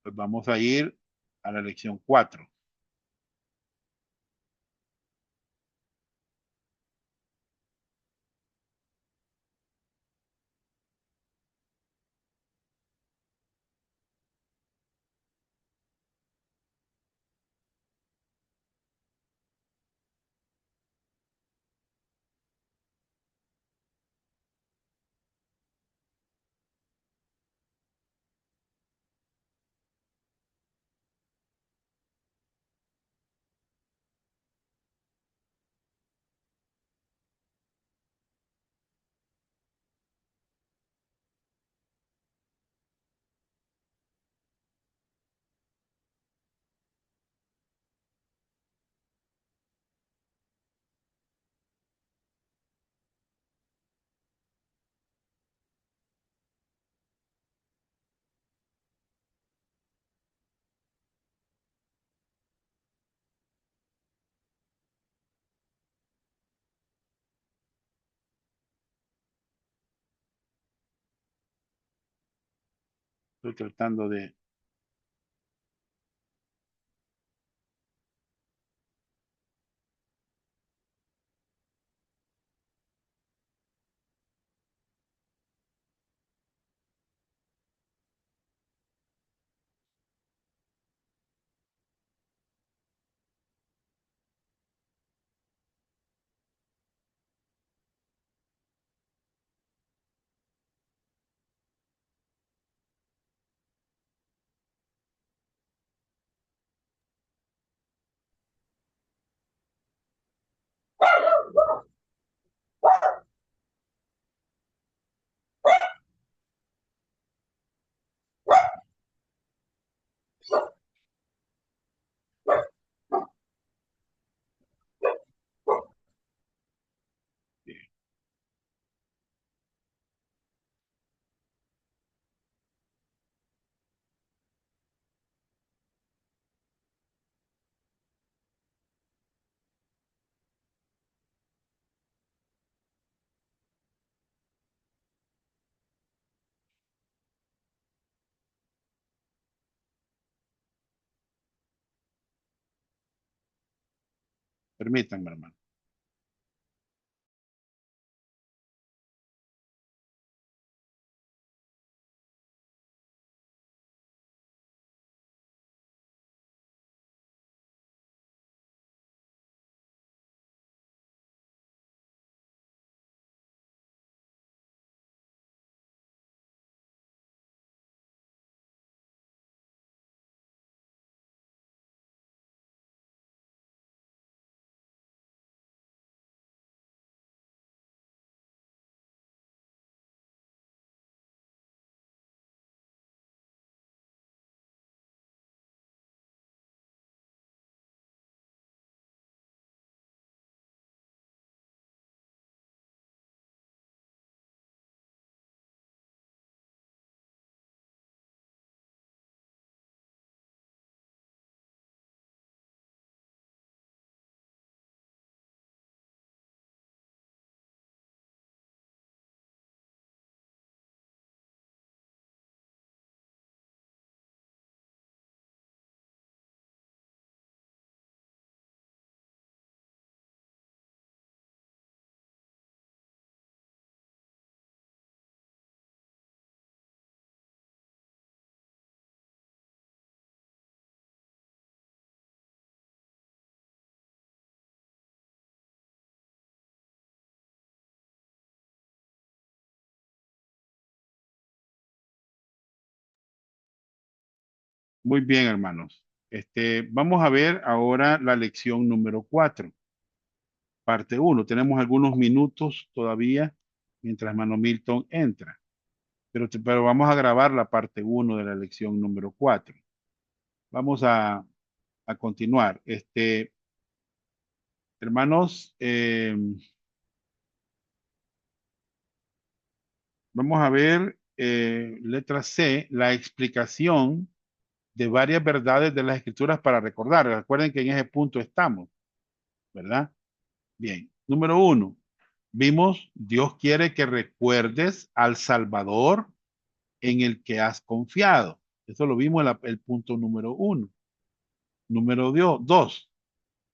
Pues vamos a ir a la lección 4. Estoy tratando de Permítanme, hermano. Muy bien, hermanos. Vamos a ver ahora la lección número 4, parte uno. Tenemos algunos minutos todavía mientras hermano Milton entra, pero vamos a grabar la parte uno de la lección número 4. Vamos a continuar. Hermanos, vamos a ver letra C, la explicación de varias verdades de las escrituras para recordar. Recuerden que en ese punto estamos, ¿verdad? Bien. Número 1. Vimos, Dios quiere que recuerdes al Salvador en el que has confiado. Eso lo vimos en el punto número 1. Número 2.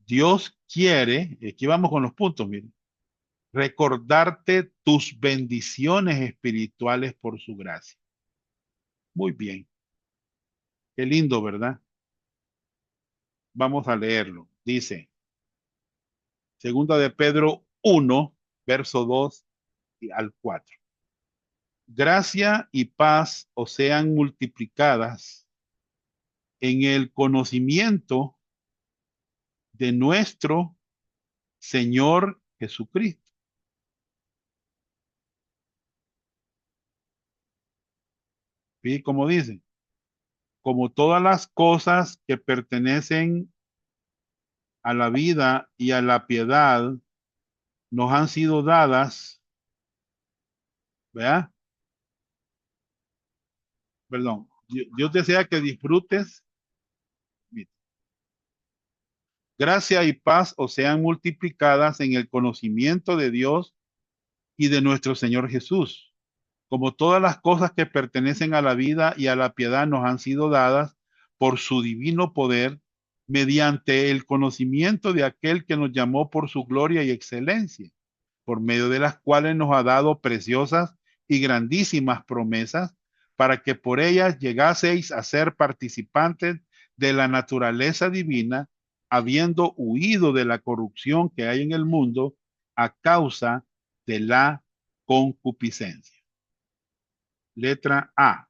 Dios quiere, aquí vamos con los puntos, miren, recordarte tus bendiciones espirituales por su gracia. Muy bien. Qué lindo, ¿verdad? Vamos a leerlo. Dice, segunda de Pedro 1, verso 2 al 4. Gracia y paz os sean multiplicadas en el conocimiento de nuestro Señor Jesucristo. ¿Sí? Como dice, como todas las cosas que pertenecen a la vida y a la piedad nos han sido dadas, ¿verdad? Perdón, Dios desea que disfrutes. Gracia y paz os sean multiplicadas en el conocimiento de Dios y de nuestro Señor Jesús. Como todas las cosas que pertenecen a la vida y a la piedad nos han sido dadas por su divino poder, mediante el conocimiento de aquel que nos llamó por su gloria y excelencia, por medio de las cuales nos ha dado preciosas y grandísimas promesas, para que por ellas llegaseis a ser participantes de la naturaleza divina, habiendo huido de la corrupción que hay en el mundo a causa de la concupiscencia. Letra A.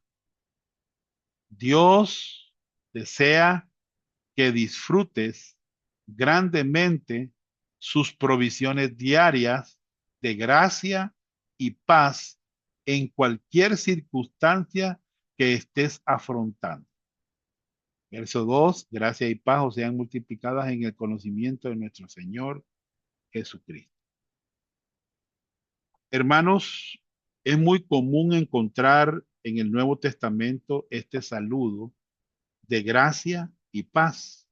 Dios desea que disfrutes grandemente sus provisiones diarias de gracia y paz en cualquier circunstancia que estés afrontando. Verso 2. Gracia y paz os sean multiplicadas en el conocimiento de nuestro Señor Jesucristo. Hermanos, es muy común encontrar en el Nuevo Testamento este saludo de gracia y paz.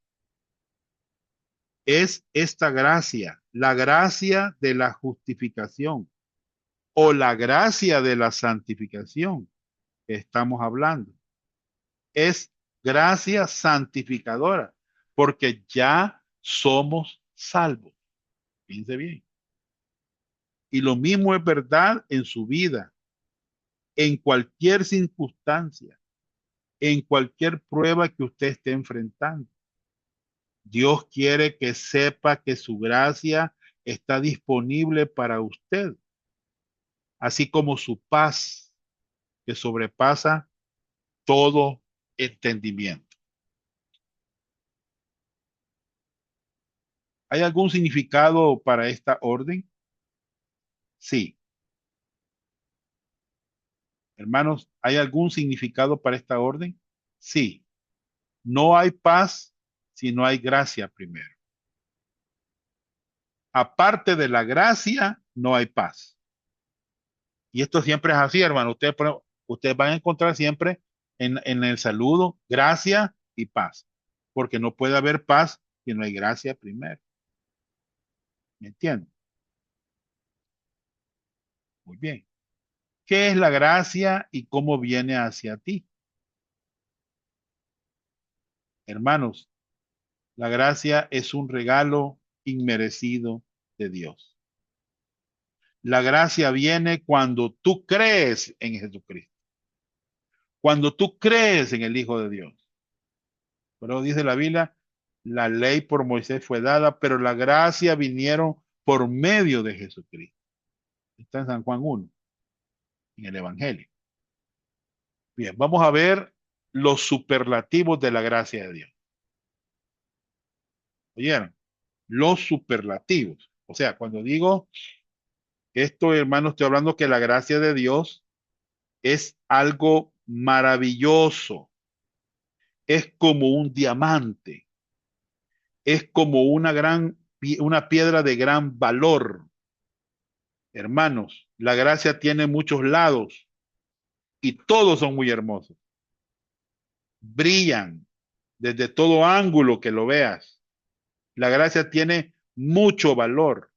Es esta gracia, la gracia de la justificación o la gracia de la santificación que estamos hablando. Es gracia santificadora porque ya somos salvos. Piense bien. Y lo mismo es verdad en su vida, en cualquier circunstancia, en cualquier prueba que usted esté enfrentando. Dios quiere que sepa que su gracia está disponible para usted, así como su paz que sobrepasa todo entendimiento. ¿Hay algún significado para esta orden? Sí. Hermanos, ¿hay algún significado para esta orden? Sí. No hay paz si no hay gracia primero. Aparte de la gracia, no hay paz. Y esto siempre es así, hermano. Ustedes van a encontrar siempre en el saludo gracia y paz. Porque no puede haber paz si no hay gracia primero. ¿Me entienden? Muy bien. ¿Qué es la gracia y cómo viene hacia ti? Hermanos, la gracia es un regalo inmerecido de Dios. La gracia viene cuando tú crees en Jesucristo. Cuando tú crees en el Hijo de Dios. Pero dice la Biblia, la ley por Moisés fue dada, pero la gracia vinieron por medio de Jesucristo. Está en San Juan 1, en el Evangelio. Bien, vamos a ver los superlativos de la gracia de Dios. ¿Oyeron? Los superlativos. O sea, cuando digo esto, hermano, estoy hablando que la gracia de Dios es algo maravilloso. Es como un diamante. Es como una piedra de gran valor. Hermanos, la gracia tiene muchos lados y todos son muy hermosos. Brillan desde todo ángulo que lo veas. La gracia tiene mucho valor.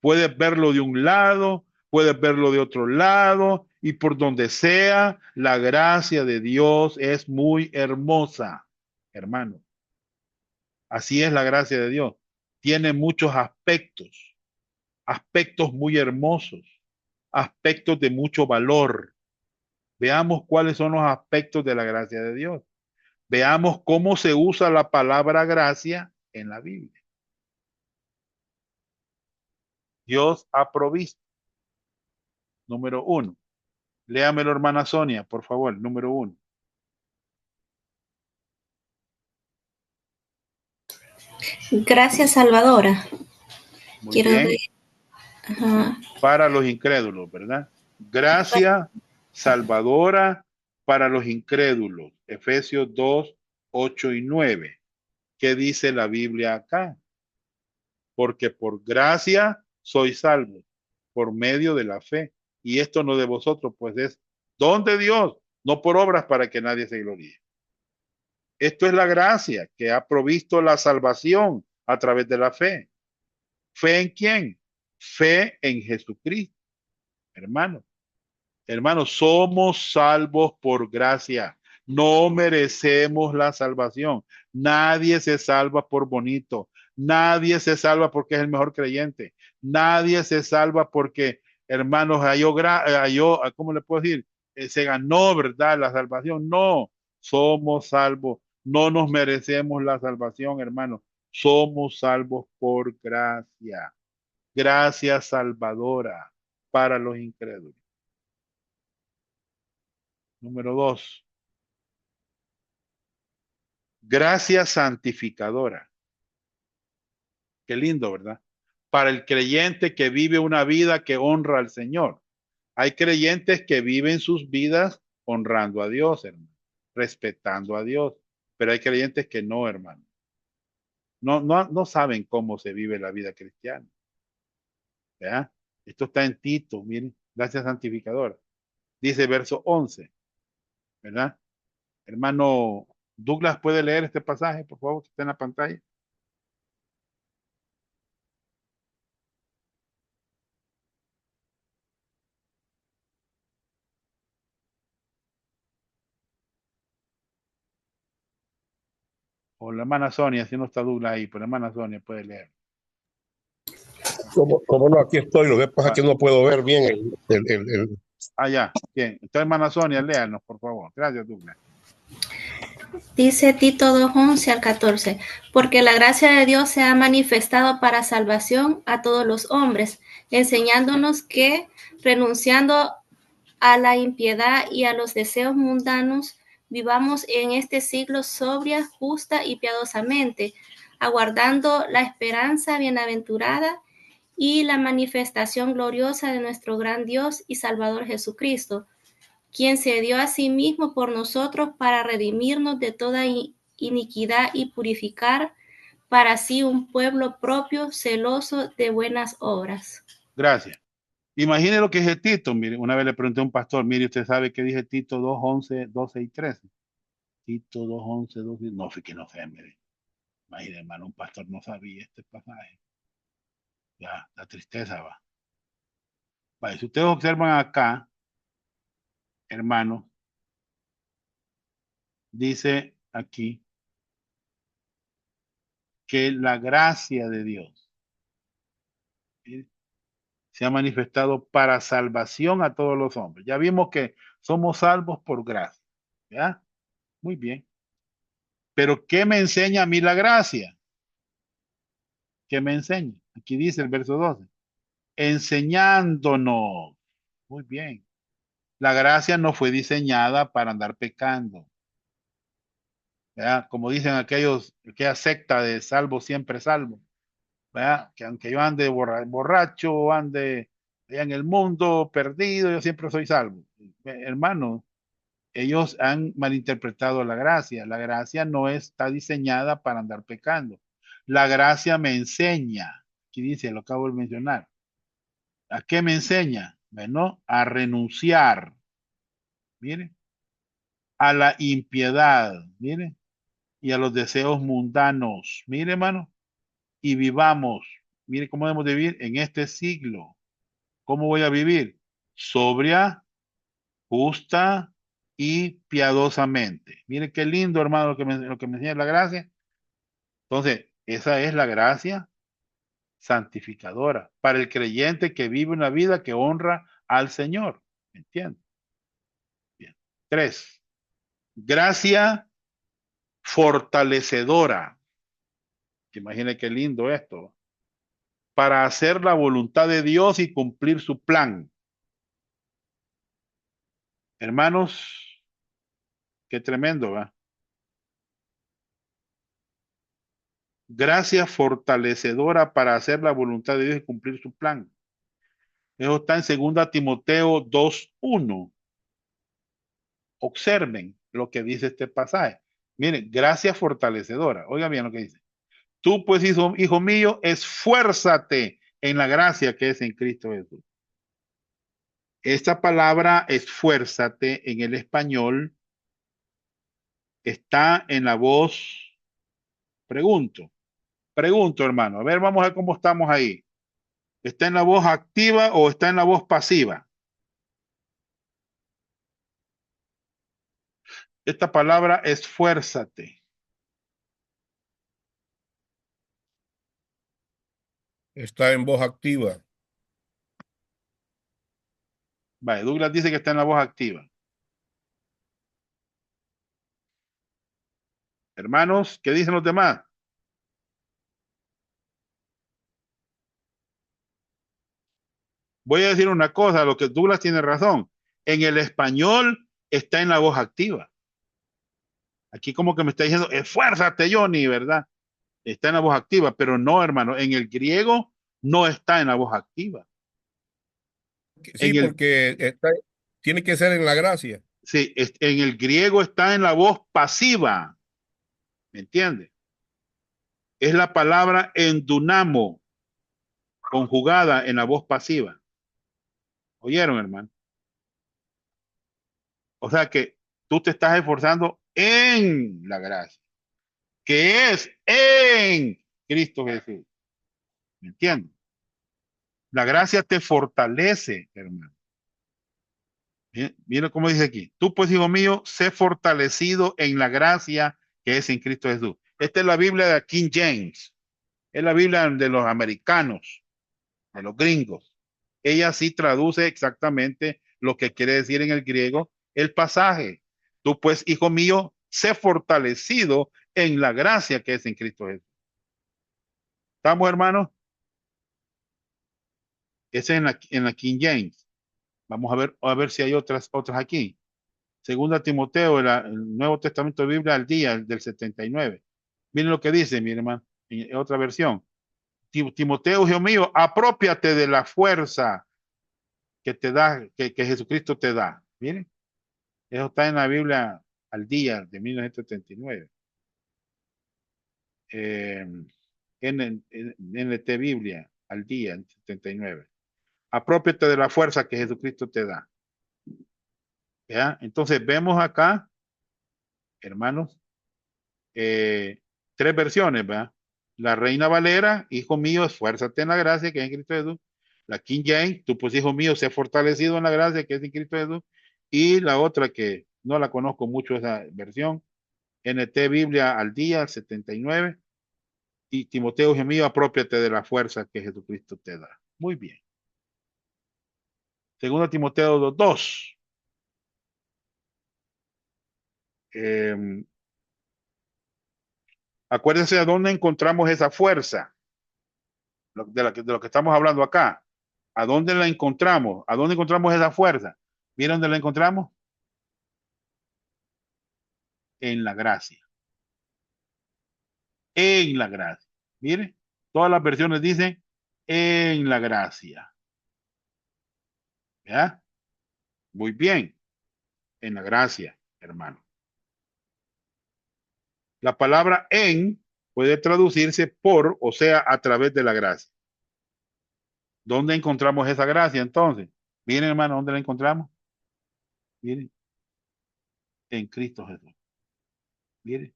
Puedes verlo de un lado, puedes verlo de otro lado y por donde sea, la gracia de Dios es muy hermosa, hermano. Así es la gracia de Dios. Tiene muchos aspectos, aspectos muy hermosos, aspectos de mucho valor. Veamos cuáles son los aspectos de la gracia de Dios. Veamos cómo se usa la palabra gracia en la Biblia. Dios ha provisto. Número 1. Léamelo, hermana Sonia, por favor. Número 1. Gracias, Salvadora. Muy Quiero leer. bien. Ajá. Para los incrédulos, ¿verdad? Gracia salvadora para los incrédulos. Efesios 2, 8 y 9. ¿Qué dice la Biblia acá? Porque por gracia sois salvos por medio de la fe. Y esto no de vosotros, pues es don de Dios, no por obras para que nadie se gloríe. Esto es la gracia que ha provisto la salvación a través de la fe. ¿Fe en quién? Fe en Jesucristo, hermano. Hermanos, somos salvos por gracia. No merecemos la salvación. Nadie se salva por bonito. Nadie se salva porque es el mejor creyente. Nadie se salva porque, hermanos, ¿cómo le puedo decir? Se ganó, ¿verdad? La salvación. No, somos salvos. No nos merecemos la salvación, hermanos. Somos salvos por gracia. Gracia salvadora para los incrédulos. Número 2, gracia santificadora. Qué lindo, ¿verdad? Para el creyente que vive una vida que honra al Señor. Hay creyentes que viven sus vidas honrando a Dios, hermano, respetando a Dios, pero hay creyentes que no, hermano. No saben cómo se vive la vida cristiana. ¿Verdad? Esto está en Tito, miren, gracia santificadora. Dice verso 11, ¿verdad? Hermano Douglas, ¿puede leer este pasaje, por favor, que está en la pantalla? O la hermana Sonia, si no está Douglas ahí, pero la hermana Sonia puede leer. Como no, aquí estoy. Lo que pasa es que Va. no puedo ver bien Ya. Bien. Entonces, hermana Sonia, léanos, por favor. Gracias, Douglas. Dice Tito 2:11 al 14, porque la gracia de Dios se ha manifestado para salvación a todos los hombres, enseñándonos que, renunciando a la impiedad y a los deseos mundanos, vivamos en este siglo sobria, justa y piadosamente, aguardando la esperanza bienaventurada y la manifestación gloriosa de nuestro gran Dios y Salvador Jesucristo, quien se dio a sí mismo por nosotros para redimirnos de toda iniquidad y purificar para sí un pueblo propio, celoso de buenas obras. Gracias. Imagine lo que es Tito. Mire, una vez le pregunté a un pastor, mire, ¿usted sabe qué dice Tito 2:11, 12 y 13? Tito 2:11, 12, no, fue que no sé, mire. Imagine, hermano, un pastor no sabía este pasaje. Ya, la tristeza va. Vale, si ustedes observan acá, hermano, dice aquí que la gracia de Dios se ha manifestado para salvación a todos los hombres. Ya vimos que somos salvos por gracia. ¿Ya? Muy bien. Pero ¿qué me enseña a mí la gracia? ¿Qué me enseña? Aquí dice el verso 12. Enseñándonos. Muy bien. La gracia no fue diseñada para andar pecando. ¿Verdad? Como dicen aquella secta de salvo siempre salvo. ¿Verdad? Que aunque yo ande borracho, ande allá en el mundo perdido, yo siempre soy salvo. Hermano, ellos han malinterpretado la gracia. La gracia no está diseñada para andar pecando. La gracia me enseña, aquí dice, lo acabo de mencionar. ¿A qué me enseña? Bueno, a renunciar, mire, a la impiedad, mire, y a los deseos mundanos, mire, hermano, y vivamos, mire cómo debemos de vivir en este siglo. ¿Cómo voy a vivir? Sobria, justa y piadosamente. Mire qué lindo, hermano, lo que me enseña la gracia. Entonces, esa es la gracia santificadora para el creyente que vive una vida que honra al Señor. ¿Me entiendes? Bien. 3. Gracia fortalecedora. Imagine qué lindo esto. Para hacer la voluntad de Dios y cumplir su plan. Hermanos, qué tremendo, ¿va? Gracia fortalecedora para hacer la voluntad de Dios y cumplir su plan. Eso está en 2 Timoteo 2:1. Observen lo que dice este pasaje. Miren, gracia fortalecedora. Oiga bien lo que dice. Tú pues, hijo mío, esfuérzate en la gracia que es en Cristo Jesús. Esta palabra esfuérzate en el español está en la voz pregunto. Pregunto, hermano. A ver, vamos a ver cómo estamos ahí. ¿Está en la voz activa o está en la voz pasiva? Esta palabra esfuérzate. Está en voz activa. Vale, Douglas dice que está en la voz activa. Hermanos, ¿qué dicen los demás? Voy a decir una cosa, lo que Douglas tiene razón. En el español está en la voz activa. Aquí como que me está diciendo, esfuérzate, Johnny, ¿verdad? Está en la voz activa, pero no, hermano, en el griego no está en la voz activa. Sí, En el, porque tiene que ser en la gracia. sí, en el griego está en la voz pasiva. ¿Me entiende? Es la palabra endunamo, conjugada en la voz pasiva. ¿Oyeron, hermano? O sea que tú te estás esforzando en la gracia, que es en Cristo Jesús. ¿Me entiendes? La gracia te fortalece, hermano. Mira cómo dice aquí. Tú, pues, hijo mío, sé fortalecido en la gracia que es en Cristo Jesús. Esta es la Biblia de King James. Es la Biblia de los americanos. de los gringos. Ella sí traduce exactamente lo que quiere decir en el griego el pasaje. Tú pues, hijo mío, sé fortalecido en la gracia que es en Cristo Jesús. ¿Estamos, hermanos? Ese es en la King James. Vamos a ver si hay otras aquí. Segunda Timoteo, el Nuevo Testamento de Biblia al día, el del 79. Miren lo que dice, mi hermano, en otra versión. Timoteo, hijo mío, apropiate de la fuerza que te da, que Jesucristo te da. Miren, eso está en la Biblia al día de 1979. NT Biblia al día, en 79. Apropiate de la fuerza que Jesucristo te da. ¿Ya? Entonces vemos acá, hermanos, tres versiones, ¿verdad? La Reina Valera, hijo mío, esfuérzate en la gracia que es en Cristo Jesús. La King James, tú pues, hijo mío, sé fortalecido en la gracia que es en Cristo Jesús. Y la otra que no la conozco mucho, esa versión, NT Biblia al día, 79. Y Timoteo, hijo mío, apropiate de la fuerza que Jesucristo te da. Muy bien. Segundo Timoteo 2:2. Acuérdense de dónde encontramos esa fuerza, de lo que estamos hablando acá. ¿A dónde la encontramos? ¿A dónde encontramos esa fuerza? ¿Miren dónde la encontramos? En la gracia. En la gracia. Mire, todas las versiones dicen en la gracia. ¿Ya? Muy bien. En la gracia, hermano. La palabra en puede traducirse por, o sea, a través de la gracia. ¿Dónde encontramos esa gracia entonces? Miren, hermano, ¿dónde la encontramos? Miren, en Cristo Jesús. Miren,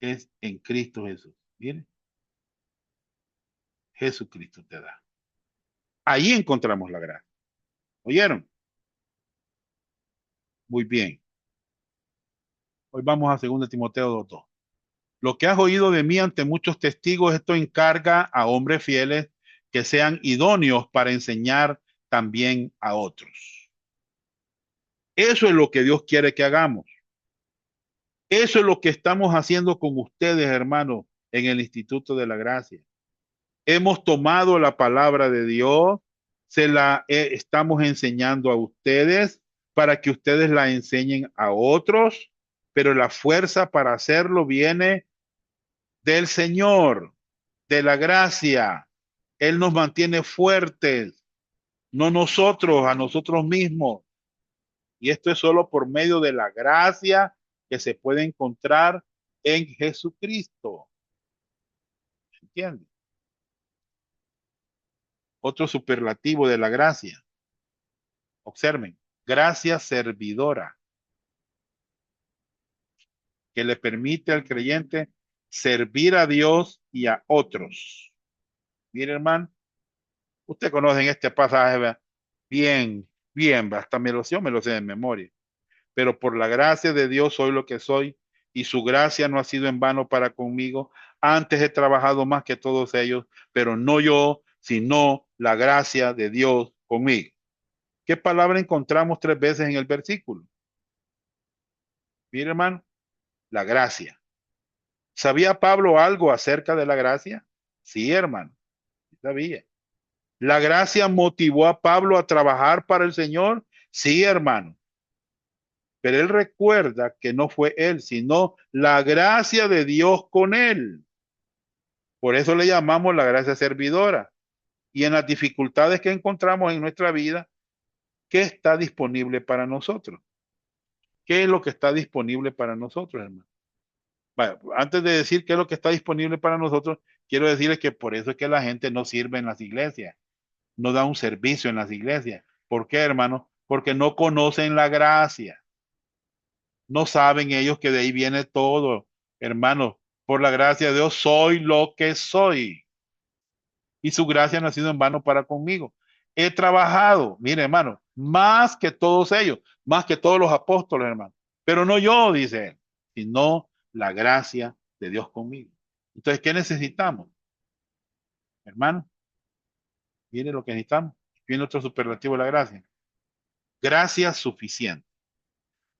es en Cristo Jesús. Miren, Jesucristo te da. Ahí encontramos la gracia. ¿Oyeron? Muy bien. Hoy vamos a 2 Timoteo 2:2. Lo que has oído de mí ante muchos testigos, esto encarga a hombres fieles que sean idóneos para enseñar también a otros. Eso es lo que Dios quiere que hagamos. Eso es lo que estamos haciendo con ustedes, hermanos, en el Instituto de la Gracia. Hemos tomado la palabra de Dios, se la estamos enseñando a ustedes para que ustedes la enseñen a otros, pero la fuerza para hacerlo viene del Señor, de la gracia. Él nos mantiene fuertes, no nosotros, a nosotros mismos. Y esto es solo por medio de la gracia que se puede encontrar en Jesucristo. ¿Entiendes? Otro superlativo de la gracia. Observen, gracia servidora, que le permite al creyente servir a Dios y a otros. Mire, hermano, usted conoce este pasaje, ¿verdad? Bien, bien, hasta yo me lo sé de memoria. Pero por la gracia de Dios soy lo que soy, y su gracia no ha sido en vano para conmigo. Antes he trabajado más que todos ellos, pero no yo, sino la gracia de Dios conmigo. ¿Qué palabra encontramos 3 veces en el versículo? Mire, hermano, la gracia. ¿Sabía Pablo algo acerca de la gracia? Sí, hermano, sabía. ¿La gracia motivó a Pablo a trabajar para el Señor? Sí, hermano. Pero él recuerda que no fue él, sino la gracia de Dios con él. Por eso le llamamos la gracia servidora. Y en las dificultades que encontramos en nuestra vida, ¿qué está disponible para nosotros? ¿Qué es lo que está disponible para nosotros, hermano? Bueno, antes de decir qué es lo que está disponible para nosotros, quiero decirles que por eso es que la gente no sirve en las iglesias, no da un servicio en las iglesias. ¿Por qué, hermano? Porque no conocen la gracia. No saben ellos que de ahí viene todo, hermano. Por la gracia de Dios soy lo que soy. Y su gracia no ha sido en vano para conmigo. He trabajado, mire, hermano, más que todos ellos, más que todos los apóstoles, hermano. Pero no yo, dice él, sino la gracia de Dios conmigo. Entonces, ¿qué necesitamos, hermano? Viene lo que necesitamos. Viene otro superlativo de la gracia. Gracia suficiente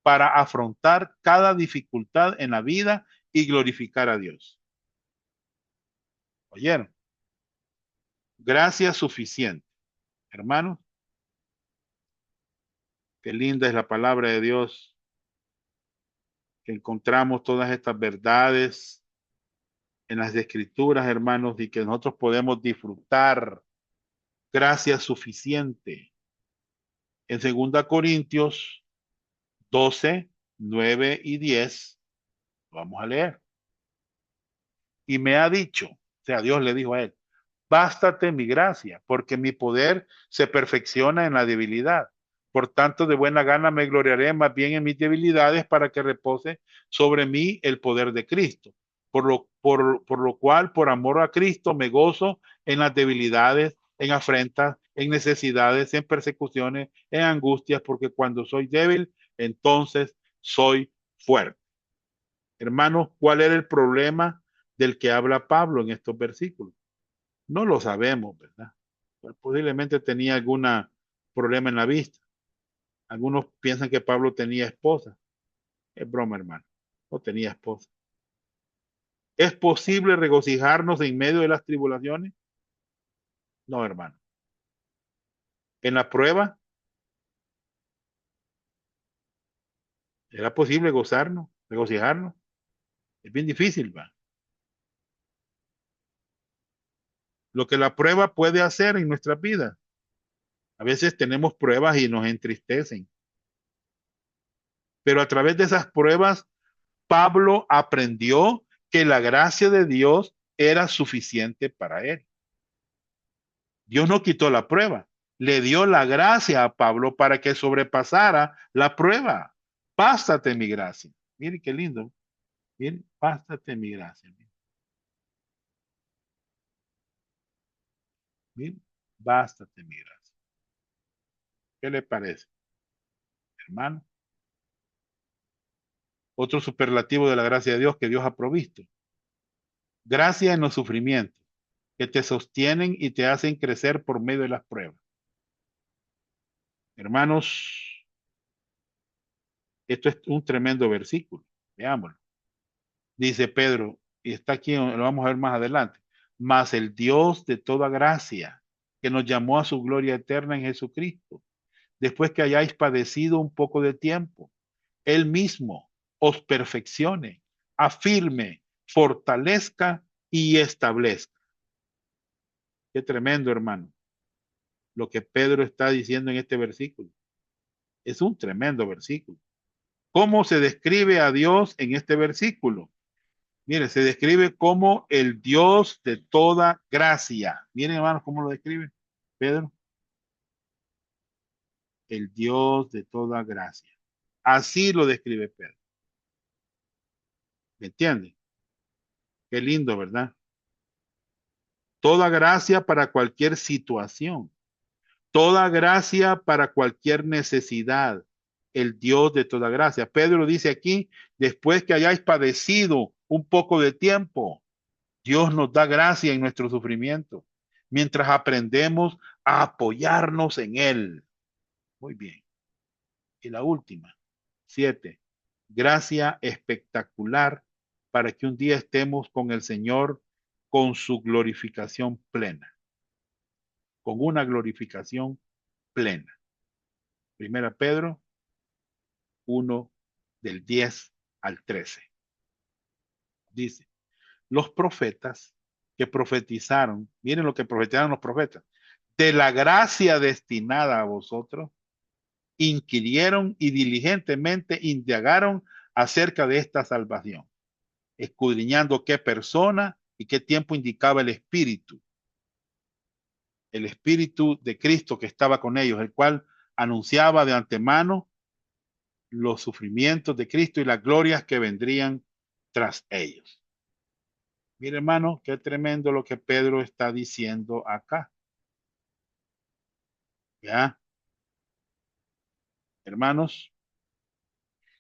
para afrontar cada dificultad en la vida y glorificar a Dios. ¿Oyeron? Gracia suficiente. Hermanos, qué linda es la palabra de Dios, que encontramos todas estas verdades en las escrituras, hermanos, y que nosotros podemos disfrutar. Gracia suficiente. En 2 Corintios 12, 9 y 10, vamos a leer. Y me ha dicho, o sea, Dios le dijo a él, bástate mi gracia, porque mi poder se perfecciona en la debilidad. Por tanto, de buena gana me gloriaré más bien en mis debilidades para que repose sobre mí el poder de Cristo. Por lo cual, por amor a Cristo, me gozo en las debilidades, en afrentas, en necesidades, en persecuciones, en angustias, porque cuando soy débil, entonces soy fuerte. Hermanos, ¿cuál era el problema del que habla Pablo en estos versículos? No lo sabemos, ¿verdad? Pues posiblemente tenía algún problema en la vista. Algunos piensan que Pablo tenía esposa. Es broma, hermano. No tenía esposa. ¿Es posible regocijarnos en medio de las tribulaciones? No, hermano. En la prueba era posible gozarnos, regocijarnos. Es bien difícil, ¿va? Lo que la prueba puede hacer en nuestra vida. A veces tenemos pruebas y nos entristecen. Pero a través de esas pruebas, Pablo aprendió que la gracia de Dios era suficiente para él. Dios no quitó la prueba, le dio la gracia a Pablo para que sobrepasara la prueba. Bástate mi gracia. Mire qué lindo. Mire, bástate mi gracia. Mire, bástate mi gracia. ¿Qué le parece, hermano? Otro superlativo de la gracia de Dios que Dios ha provisto. Gracia en los sufrimientos que te sostienen y te hacen crecer por medio de las pruebas. Hermanos, esto es un tremendo versículo. Veámoslo. Dice Pedro, y está aquí, lo vamos a ver más adelante. Mas el Dios de toda gracia, que nos llamó a su gloria eterna en Jesucristo, después que hayáis padecido un poco de tiempo, Él mismo os perfeccione, afirme, fortalezca y establezca. Qué tremendo, hermano, lo que Pedro está diciendo en este versículo. Es un tremendo versículo. ¿Cómo se describe a Dios en este versículo? Mire, se describe como el Dios de toda gracia. Miren, hermanos, cómo lo describe Pedro. El Dios de toda gracia. Así lo describe Pedro. ¿Me entiende? Qué lindo, ¿verdad? Toda gracia para cualquier situación. Toda gracia para cualquier necesidad. El Dios de toda gracia. Pedro dice aquí, después que hayáis padecido un poco de tiempo, Dios nos da gracia en nuestro sufrimiento, mientras aprendemos a apoyarnos en Él. Muy bien. Y la última, 7. Gracia espectacular para que un día estemos con el Señor con su glorificación plena. Con una glorificación plena. Primera Pedro 1, del 10 al 13. Dice, los profetas que profetizaron, miren lo que profetizaron los profetas, de la gracia destinada a vosotros, inquirieron y diligentemente indagaron acerca de esta salvación, escudriñando qué persona y qué tiempo indicaba el Espíritu de Cristo que estaba con ellos, el cual anunciaba de antemano los sufrimientos de Cristo y las glorias que vendrían tras ellos. Mire, hermano, qué tremendo lo que Pedro está diciendo acá. ¿Ya? Hermanos,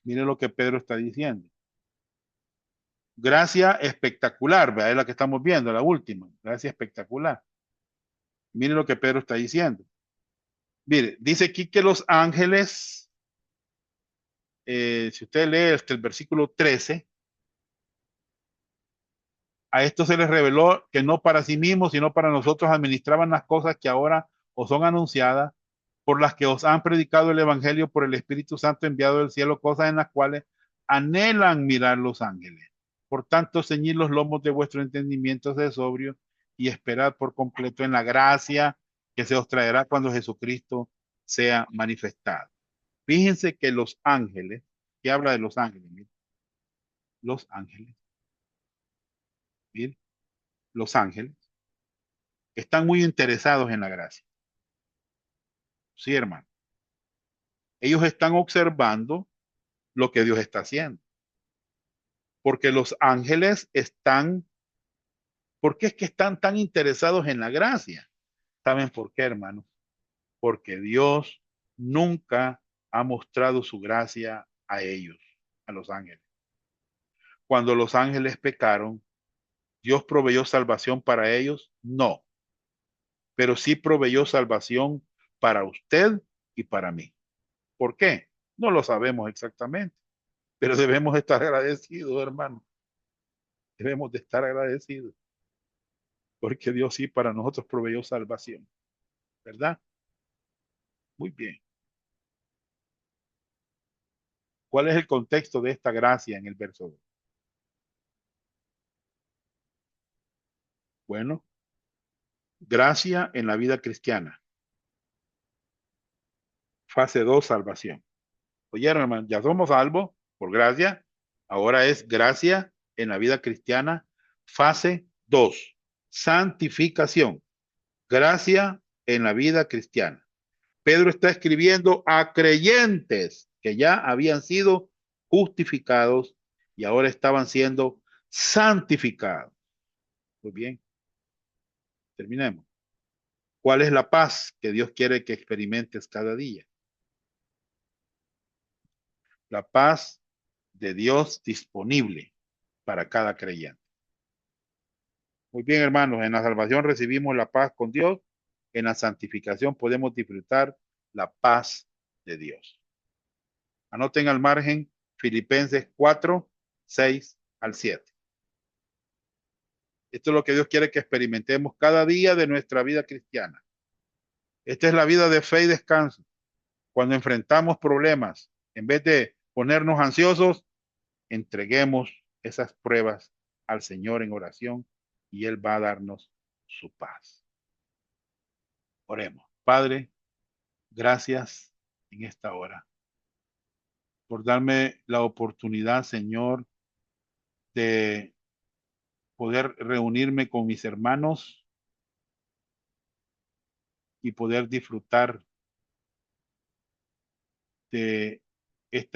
mire lo que Pedro está diciendo. Gracia espectacular, ¿verdad? Es la que estamos viendo, la última. Gracia espectacular. Mire lo que Pedro está diciendo. Mire, dice aquí que los ángeles, si usted lee hasta el versículo 13, a esto se les reveló que no para sí mismos, sino para nosotros administraban las cosas que ahora os son anunciadas, por las que os han predicado el Evangelio por el Espíritu Santo enviado del cielo, cosas en las cuales anhelan mirar los ángeles. Por tanto, ceñid los lomos de vuestro entendimiento de sobrio y esperad por completo en la gracia que se os traerá cuando Jesucristo sea manifestado. Fíjense que los ángeles, que habla de los ángeles, mire, los ángeles, mire, los ángeles están muy interesados en la gracia. Sí, hermano. Ellos están observando lo que Dios está haciendo. Porque los ángeles están, ¿por qué es que están tan interesados en la gracia? ¿Saben por qué, hermano? Porque Dios nunca ha mostrado su gracia a ellos, a los ángeles. Cuando los ángeles pecaron, ¿Dios proveyó salvación para ellos? No. Pero sí proveyó salvación para usted y para mí. ¿Por qué? No lo sabemos exactamente, pero debemos estar agradecidos, hermano. Debemos de estar agradecidos, porque Dios sí para nosotros proveyó salvación, ¿verdad? Muy bien. ¿Cuál es el contexto de esta gracia en el verso 2? Bueno, gracia en la vida cristiana. Fase 2, salvación. Oyeron, hermano, ya somos salvos por gracia. Ahora es gracia en la vida cristiana. Fase 2, santificación. Gracia en la vida cristiana. Pedro está escribiendo a creyentes que ya habían sido justificados y ahora estaban siendo santificados. Muy bien, terminemos. ¿Cuál es la paz que Dios quiere que experimentes cada día? La paz de Dios disponible para cada creyente. Muy bien, hermanos, en la salvación recibimos la paz con Dios, en la santificación podemos disfrutar la paz de Dios. Anoten al margen Filipenses 4, 6 al 7. Esto es lo que Dios quiere que experimentemos cada día de nuestra vida cristiana. Esta es la vida de fe y descanso. Cuando enfrentamos problemas, en vez de ponernos ansiosos, entreguemos esas pruebas al Señor en oración y Él va a darnos su paz. Oremos. Padre, gracias en esta hora por darme la oportunidad, Señor, de poder reunirme con mis hermanos y poder disfrutar de